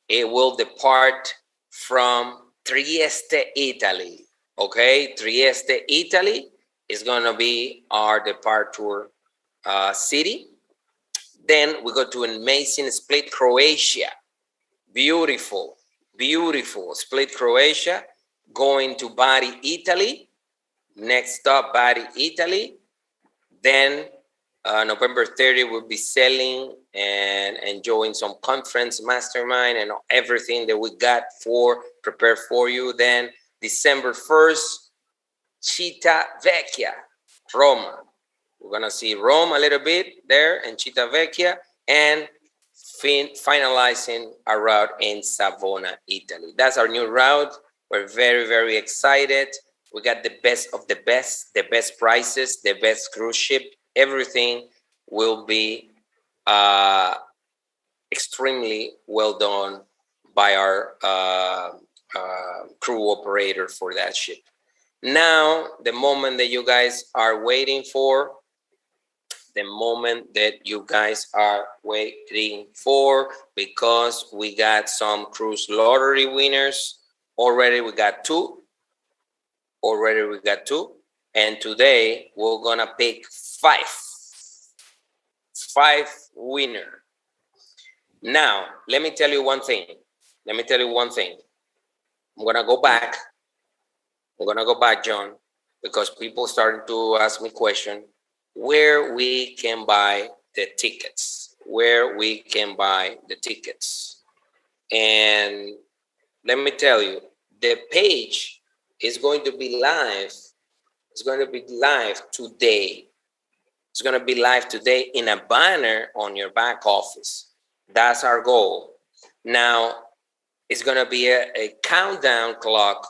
It will depart from Trieste, Italy. Okay, Trieste, Italy is gonna be our departure city. Then we go to an amazing Split, Croatia. Beautiful, beautiful Split, Croatia. Going to Bari, Italy. Next stop, Bari, Italy. Then November 30, we'll be selling and enjoying some conference, mastermind, and everything that we got prepared for you. Then December 1st, Civitavecchia, Roma. We're gonna see Rome a little bit there and Civitavecchia, and finalizing our route in Savona, Italy. That's our new route. We're very excited. We got the best of the best prices, the best cruise ship. Everything will be extremely well done by our crew operator for that ship. Now, the moment that you guys are waiting for, because we got some cruise lottery winners. Already we got two. And today we're gonna pick five winner. Now, let me tell you one thing. I'm gonna go back, John, because people started to ask me question where we can buy the tickets. And let me tell you, the page is going to be live. It's going to be live today. It's going to be live today in a banner on your back office. That's our goal. Now, it's going to be a countdown clock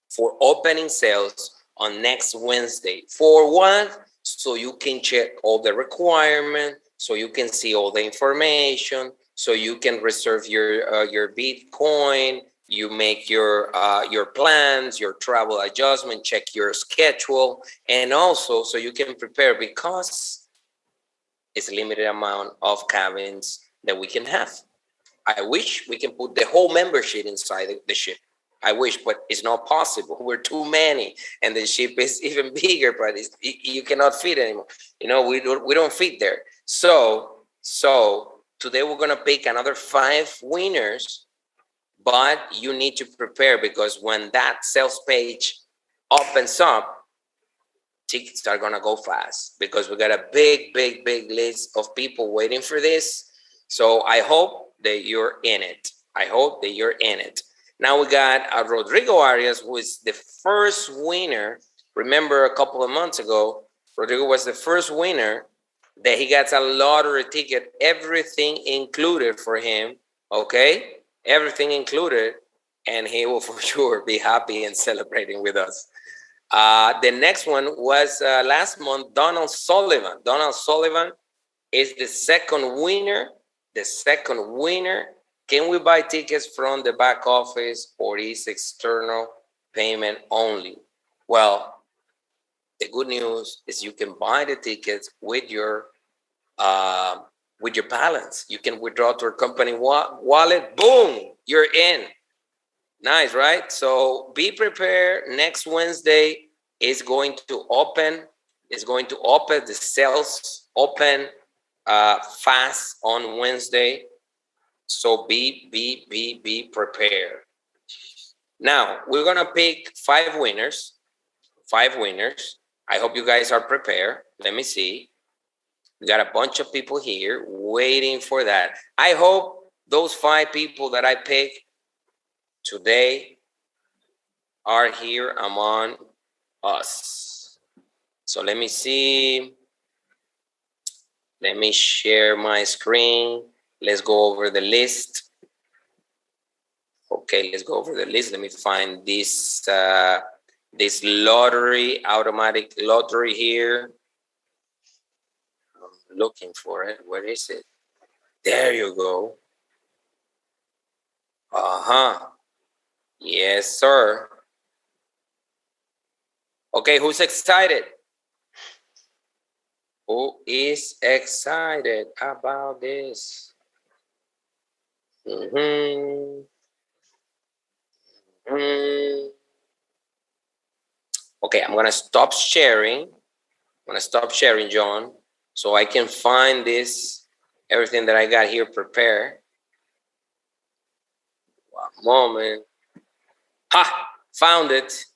for opening sales on next Wednesday. For what? So you can check all the requirements, so you can see all the information, so you can reserve your Bitcoin, you make your plans, your travel adjustment, check your schedule, and also so you can prepare, because it's a limited amount of cabins that we can have. I wish we can put the whole membership inside the ship. I wish, but it's not possible. We're too many, and the ship is even bigger, but you cannot fit anymore. You know, we don't fit there. So Today we're gonna pick another 5 winners, but you need to prepare because when that sales page opens up, tickets are gonna go fast because we got a big list of people waiting for this. So I hope that you're in it. I hope that you're in it. Now we got Rodrigo Arias, who is the first winner. Remember a couple of months ago, Rodrigo was the first winner that he gets a lottery ticket, everything included for him, okay? Everything included, and he will for sure be happy and celebrating with us. The next one was last month, Donald Sullivan. Donald Sullivan is the second winner. The second winner. Can we buy tickets from the back office or is external payment only? Well, the good news is you can buy the tickets with your balance. You can withdraw to a company wallet. Boom, you're in. Nice, right? So be prepared. Next Wednesday is going to open. The sales open fast on Wednesday. So be prepared. Now we're gonna pick 5 winners. 5 winners. I hope you guys are prepared. Let me see. We got a bunch of people here waiting for that. I hope those 5 people that I pick today are here among us. So let me see. Let me share my screen. Let's go over the list. Okay, let's go over the list. Let me find this this lottery, automatic lottery here. I'm looking for it. Where is it? There you go. Yes, sir. Okay, who's excited? Who is excited about this? Okay, I'm gonna stop sharing. John, so I can find everything that I got here prepared. One moment. Ha! Found it.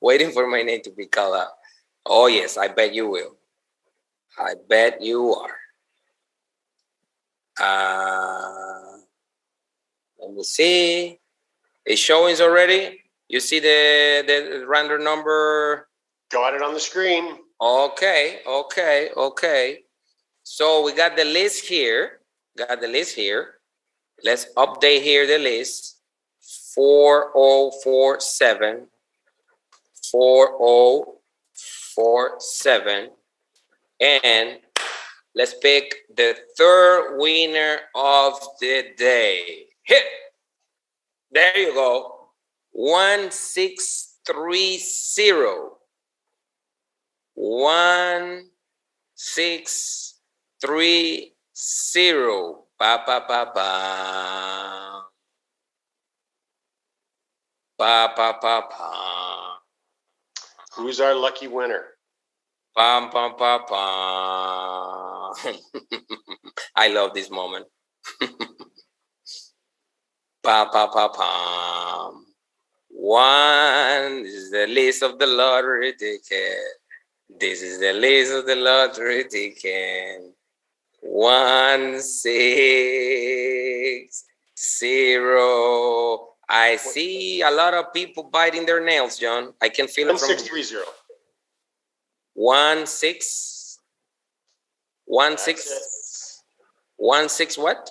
Waiting for my name to be called out. Oh yes, I bet you will. I bet you are. Let me see. It's showing already. You see the random number? Got it on the screen. Okay. So we got the list here. Let's update here the list. 4047. 4047. And let's pick the 3rd winner of the day. Hit. There you go. 1630. 1630. Ba ba ba ba. Ba ba ba ba. Who's our lucky winner? Pam pam pam pam. I love this moment. Pam pam pam pam. 1 is the list of the lottery ticket. This is the list of the lottery ticket. 1630. I see a lot of people biting their nails, John. I can feel it from 1630. 16 what?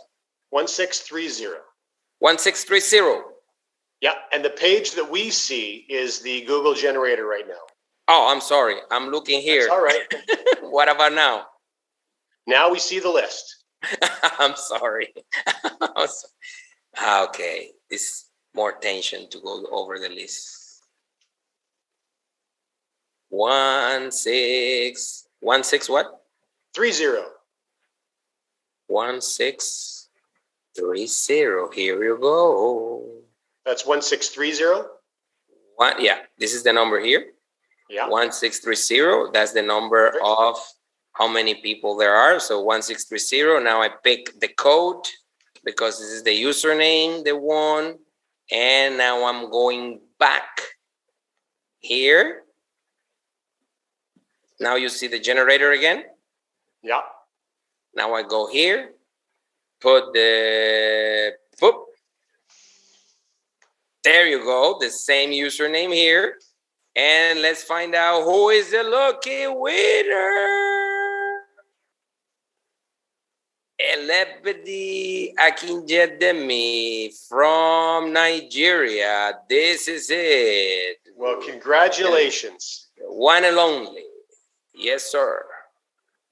1630. 1630. Yeah, and the page that we see is the Google generator right now. Oh, I'm sorry. I'm looking here. That's all right. What about now? Now we see the list. I'm sorry. Okay, it's more tension to go over the list. 16 what? 30. 1630. Here you go. That's 1630. Yeah, this is the number here. Yeah. 1630. That's the number of how many people there are. So 1630. Now I pick the code because this is the username, the one. And now I'm going back here. Now you see the generator again. Yeah. Now I go here, put the boop. There you go, the same username here. And let's find out who is the lucky winner. 𝙏𝙝𝙪 𝙁𝙤𝙧 from Nigeria. This is it. Well, congratulations. One and only. Yes, sir.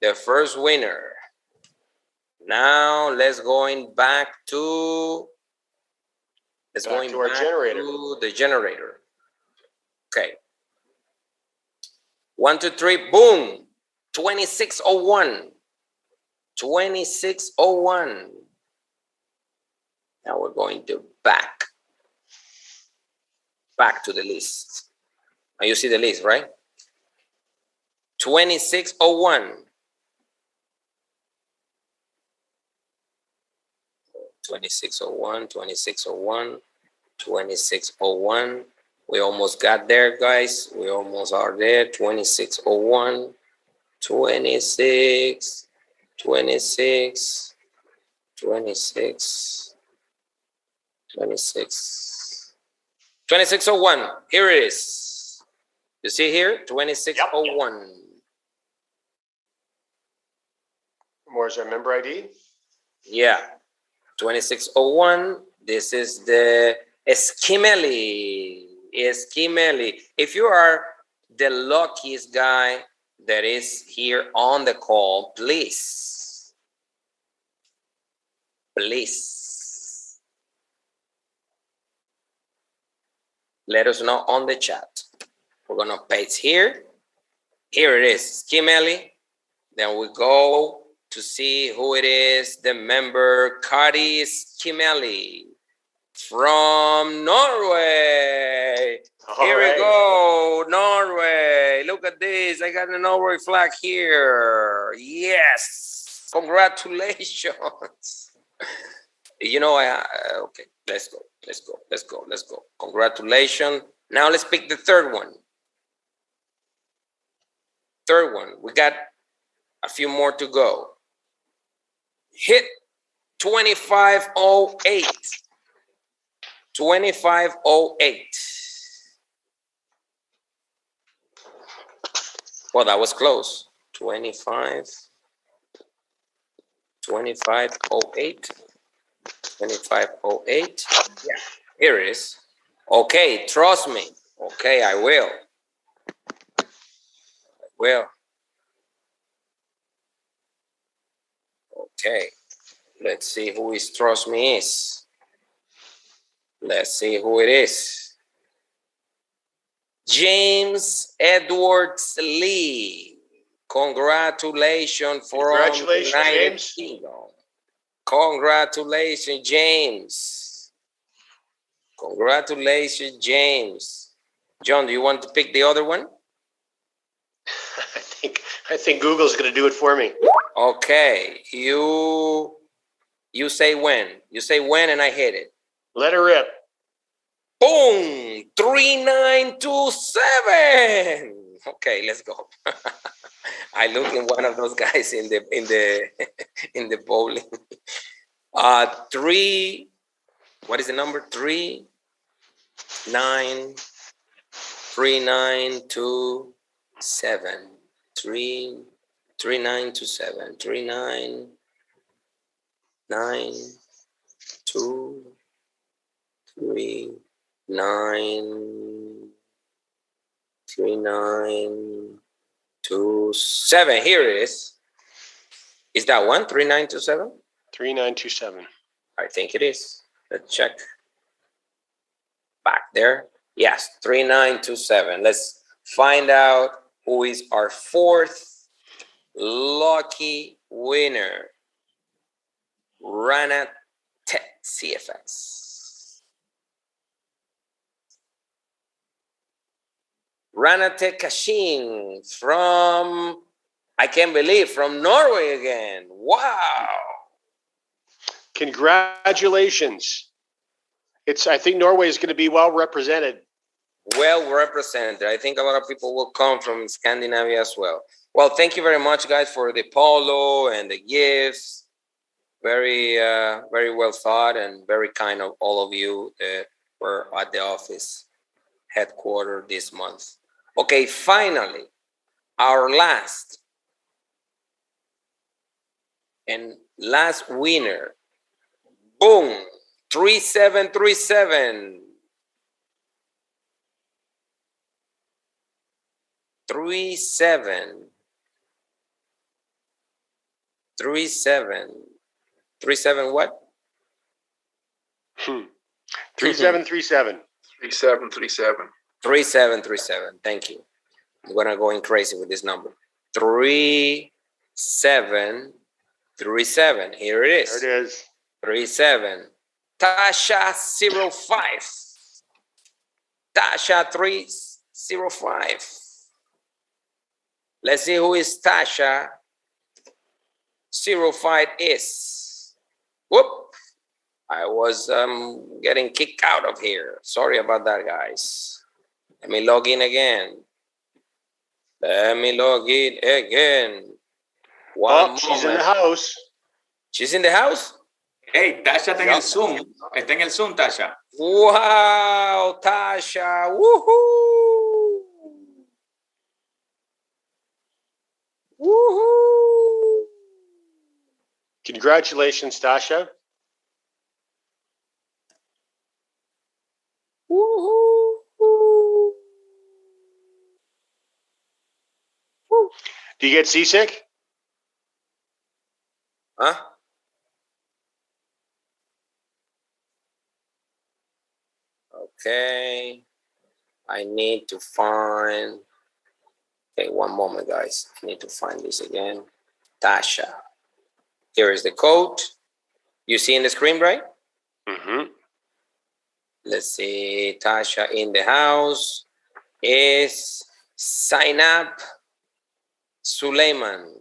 The first winner. Now let's going back to our generator. to the generator. Okay. 1, 2, 3, boom. 2601. 2601. Now we're going to back to the list. Now you see the list, right? 2601. 2601, 2601, 2601. We almost got there, guys. We almost are there. 2601, 26, 26, 26, 26, 2601. Here it is. You see here? 2601. Where's our member ID? Yeah. 2601. This is the 𝙏𝙝𝙖𝙣. If you are the luckiest guy that is here on the call, please let us know on the chat. We're gonna paste here. Here it is, 𝙏𝙗𝙬. Then we go to see who it is, the member Kari 𝙏𝙗𝙬 from Norway. Here we go, Norway. Look at this. I got a Norway flag here. Yes. Congratulations. You know, okay, let's go. Congratulations. Now let's pick the third one. We got a few more to go. Hit 2508. 2508. Well, that was close. 2508. 2508. Yeah, here it is. Okay, trust me. Okay, I will. Okay, let's see who is trust me is. Let's see who it is. James Edwards Lee. Congratulations from United Kingdom. Congratulations, James. Congratulations, James. John, do you want to pick the other one? I think Google's going to do it for me. Okay, you say when. You say when and I hit it. Let her rip. Boom! 3927. Okay, let's go. I look in one of those guys in the bowling. What is the number? 3927. 3927. 3927. Here it is. Is that one? 3927? 3927. I think it is. Let's check. Back there. Yes, 3927. Let's find out who is our fourth lucky winner. Rana CFX. Renate Kashin from, I can't believe, from Norway again. Wow. Congratulations. I think Norway is going to be well represented. Well represented. I think a lot of people will come from Scandinavia as well. Well, thank you very much, guys, for the polo and the gifts. Very, very well thought and very kind of all of you that were at the office headquarters this month. Okay, finally, our last winner. Boom, 3737. 37 what? 3737. 3737. 3737. Thank you. I'm gonna go crazy with this number. 3737. Here it is. There it is. 37. Tasha 05. Tasha 305. Let's see who is Tasha 05 is. Whoop. I was getting kicked out of here. Sorry about that, guys. Let me log in again. She's in the house. She's in the house? Hey, Tasha está en el Zoom. Está en el Zoom, Tasha. Wow, Tasha. Woohoo. Woohoo. Congratulations, Tasha. Woohoo. Do you get seasick? Huh? Okay. I need to find. Okay, one moment, guys. I need to find this again. Tasha. Here is the code. You see in the screen, right? Mm-hmm. Let's see. Tasha in the house is Zainab Suleiman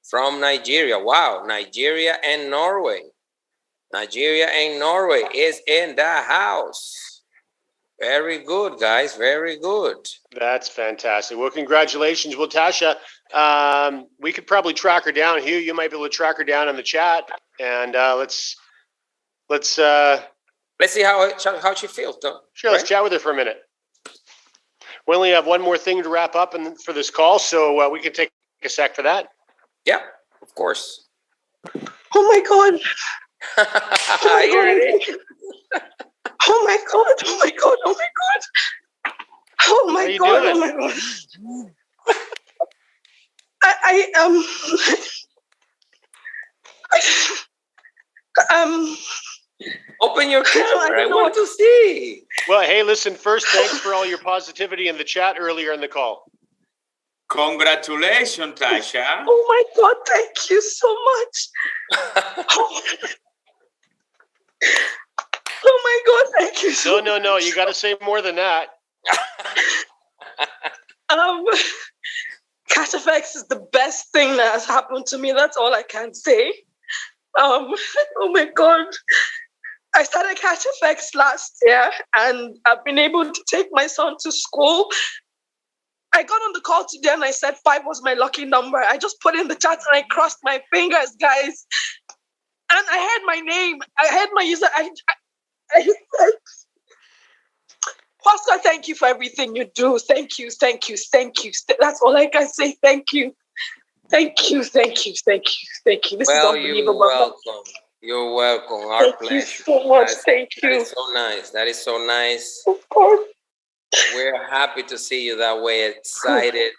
from Nigeria. Wow, Nigeria and Norway. Nigeria and Norway is in the house. Very good, guys. Very good. That's Fantastic. Well, congratulations. Well, Tasha, we could probably track her down. Hugh, you might be able to track her down in the chat, and let's see how she feels. Sure, let's chat with her for a minute. We only have one more thing to wrap up for this call, so we can take a sec for that. Yeah, of course. Oh my God. Here it is. Oh my God. Oh my God. Oh my God. Oh my God. Oh my God. Open your camera. I want to see. Well, hey, listen, first, thanks for all your positivity in the chat earlier in the call. Congratulations, Tasha. Oh my God, thank you so much. Oh my God, thank you so much. No, you got to say more than that. CASHFX is the best thing that has happened to me. That's all I can say. Oh my God. I started CASHFX last year and I've been able to take my son to school. I got on the call today and I said 5 was my lucky number. I just put in the chat and I crossed my fingers, guys. And I heard my name. I heard my user. Pastor, thank you for everything you do. Thank you. That's all I can say. Thank you. This is unbelievable. You're welcome. You're welcome. Our pleasure. Thank you so much. Thank you. That is so nice. That is so nice. Of course. We're happy to see you that way, excited.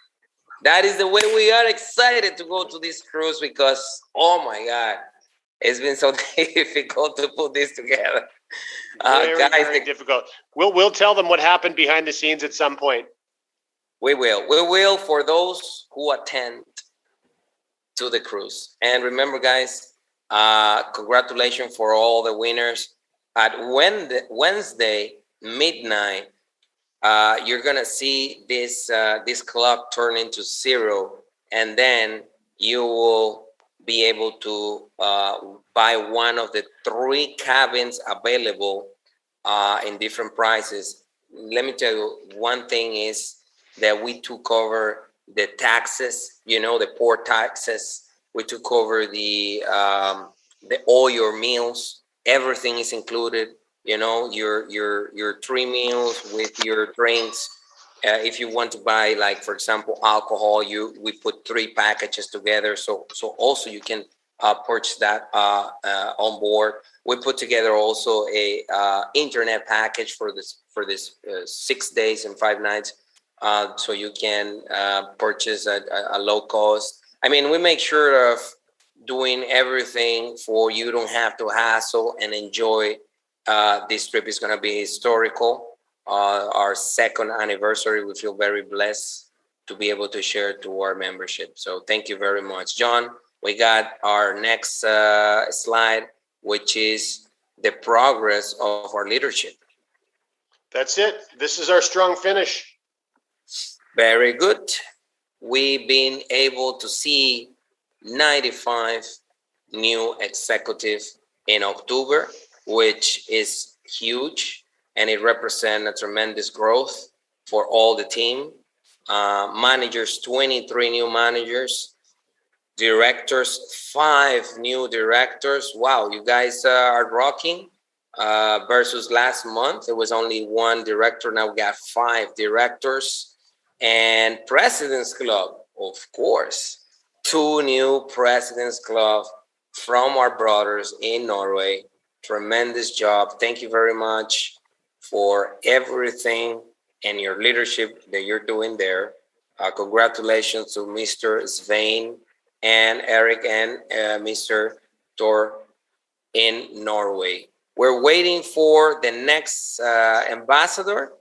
That is the way we are excited to go to this cruise because, oh my God, it's been so difficult to put this together. Very difficult. We'll tell them what happened behind the scenes at some point. We will for those who attend to the cruise. And remember, guys, congratulations for all the winners. At Wednesday midnight, you're gonna see this clock turn into 0, and then you will be able to buy one of the 3 cabins available in different prices. Let me tell you, one thing is that we took over the taxes, the port taxes. We took over all your meals. Everything is included. Your 3 meals with your drinks. If you want to buy, like, for example, alcohol, we put 3 packages together. So also you can purchase that on board. We put together also a internet package for this 6 days and 5 nights. So you can purchase at a low cost. I mean, we make sure of doing everything for you don't have to hassle and enjoy. This trip is going to be historical. Our 2nd anniversary. We feel very blessed to be able to share it to our membership. So thank you very much. John, we got our next slide, which is the progress of our leadership. That's it. This is our strong finish. Very good. We've been able to see 95 new executives in October, which is huge, and it represents a tremendous growth for all the team. Managers, 23 new managers. Directors, 5 new directors. Wow, you guys are rocking. Versus last month, there was only 1 director. Now we got 5 directors. And President's Club, of course. 2 new President's Club from our brothers in Norway. Tremendous job. Thank you very much for everything and your leadership that you're doing there. Congratulations to Mr. Svein and Eric and Mr. Thor in Norway. We're waiting for the next ambassador,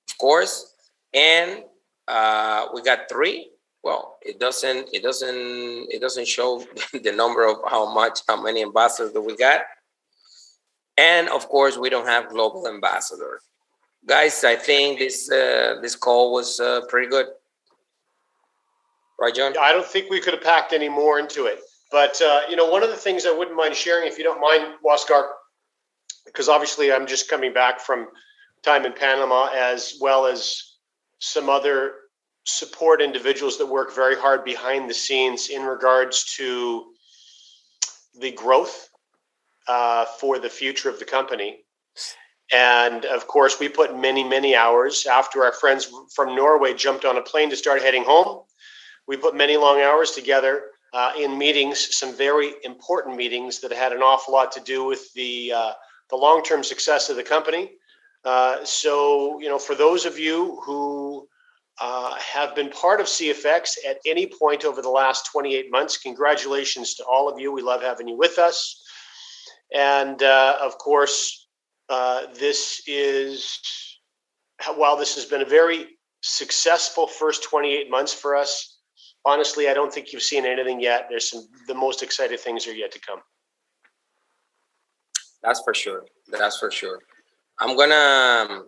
of course, and we got 3. Well, it doesn't show the number of how many ambassadors that we got. And of course, we don't have global ambassador. Guys, I think this call was pretty good. Right, John? I don't think we could have packed any more into it. But, one of the things I wouldn't mind sharing, if you don't mind, Waskar, because obviously I'm just coming back from time in Panama, as well as some other support individuals that work very hard behind the scenes in regards to the growth for the future of the company. And of course, we put many, many hours after our friends from Norway jumped on a plane to start heading home. We put many long hours together in meetings, some very important meetings that had an awful lot to do with the long-term success of the company. So, for those of you who have been part of CFX at any point over the last 28 months, congratulations to all of you. We love having you with us. And of course, while this has been a very successful first 28 months for us, honestly, I don't think you've seen anything yet. The most exciting things are yet to come. That's for sure. That's for sure. I'm gonna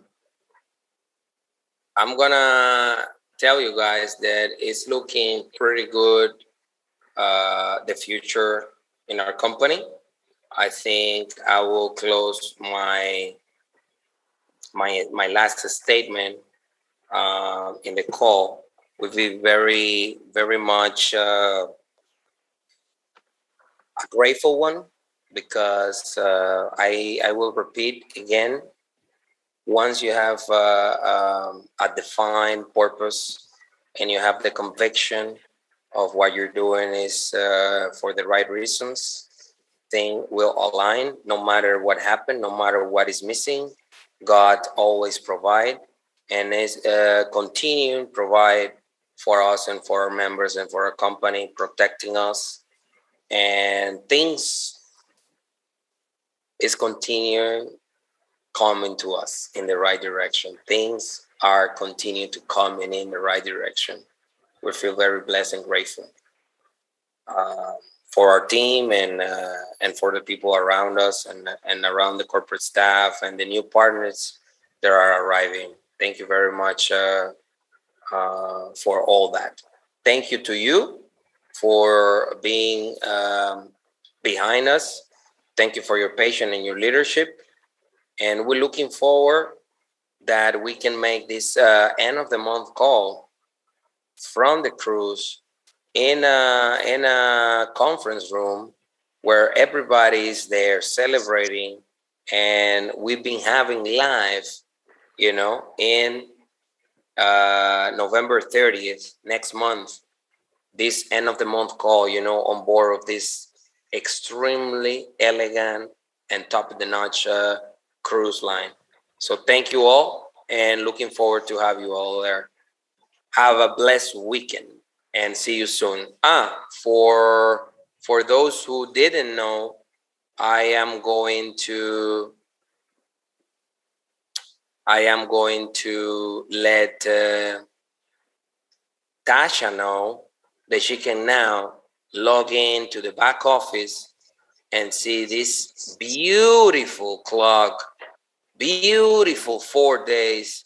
tell you guys that it's looking pretty good. The future in our company. I think I will close my last statement in the call with a very, very much a grateful one, because I will repeat again, once you have a defined purpose and you have the conviction of what you're doing is for the right reasons, thing will align no matter what happened, no matter what is missing. God always provide and is continuing provide for us and for our members and for our company, protecting us, and things is continuing coming to us in the right direction. Things are continuing to come in the right direction. We feel very blessed and grateful for our team and for the people around us and around the corporate staff and the new partners that are arriving. Thank you very much for all that. Thank you to you for being behind us. Thank you for your patience and your leadership. And we're looking forward that we can make this end of the month call from the cruise in a conference room where everybody is there celebrating, and we've been having live, you know, in November 30th, next month, this end of the month call, you know, on board of this extremely elegant and top of the notch cruise line. So thank you all, and looking forward to have you all there. Have a blessed weekend and see you soon. For those who didn't know, I am going to let Tasha know that she can now log in to the back office and see this beautiful clock, beautiful 4 days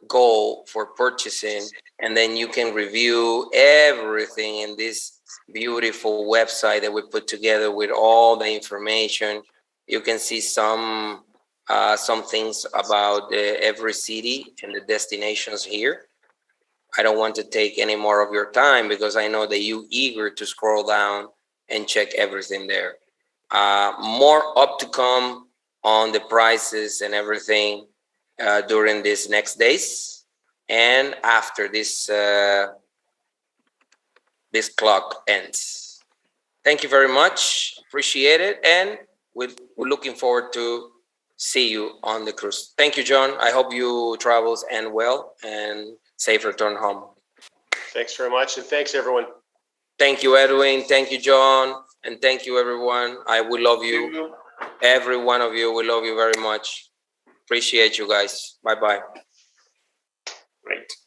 goal for purchasing. And then you can review everything in this beautiful website that we put together with all the information. You can see some things about every city and the destinations here. I don't want to take any more of your time because I know that you're eager to scroll down and check everything there. More up to come on the prices and everything during these next days and after this this clock ends. Thank you very much. Appreciate it. And we're looking forward to see you on the cruise. Thank you, John. I hope your travels end well and safe return home. Thanks very much. And thanks, everyone. Thank you, Edwin. Thank you, John. And thank you, everyone. I will love you. Every one of you will love you very much. Appreciate you guys. Bye-bye. Great.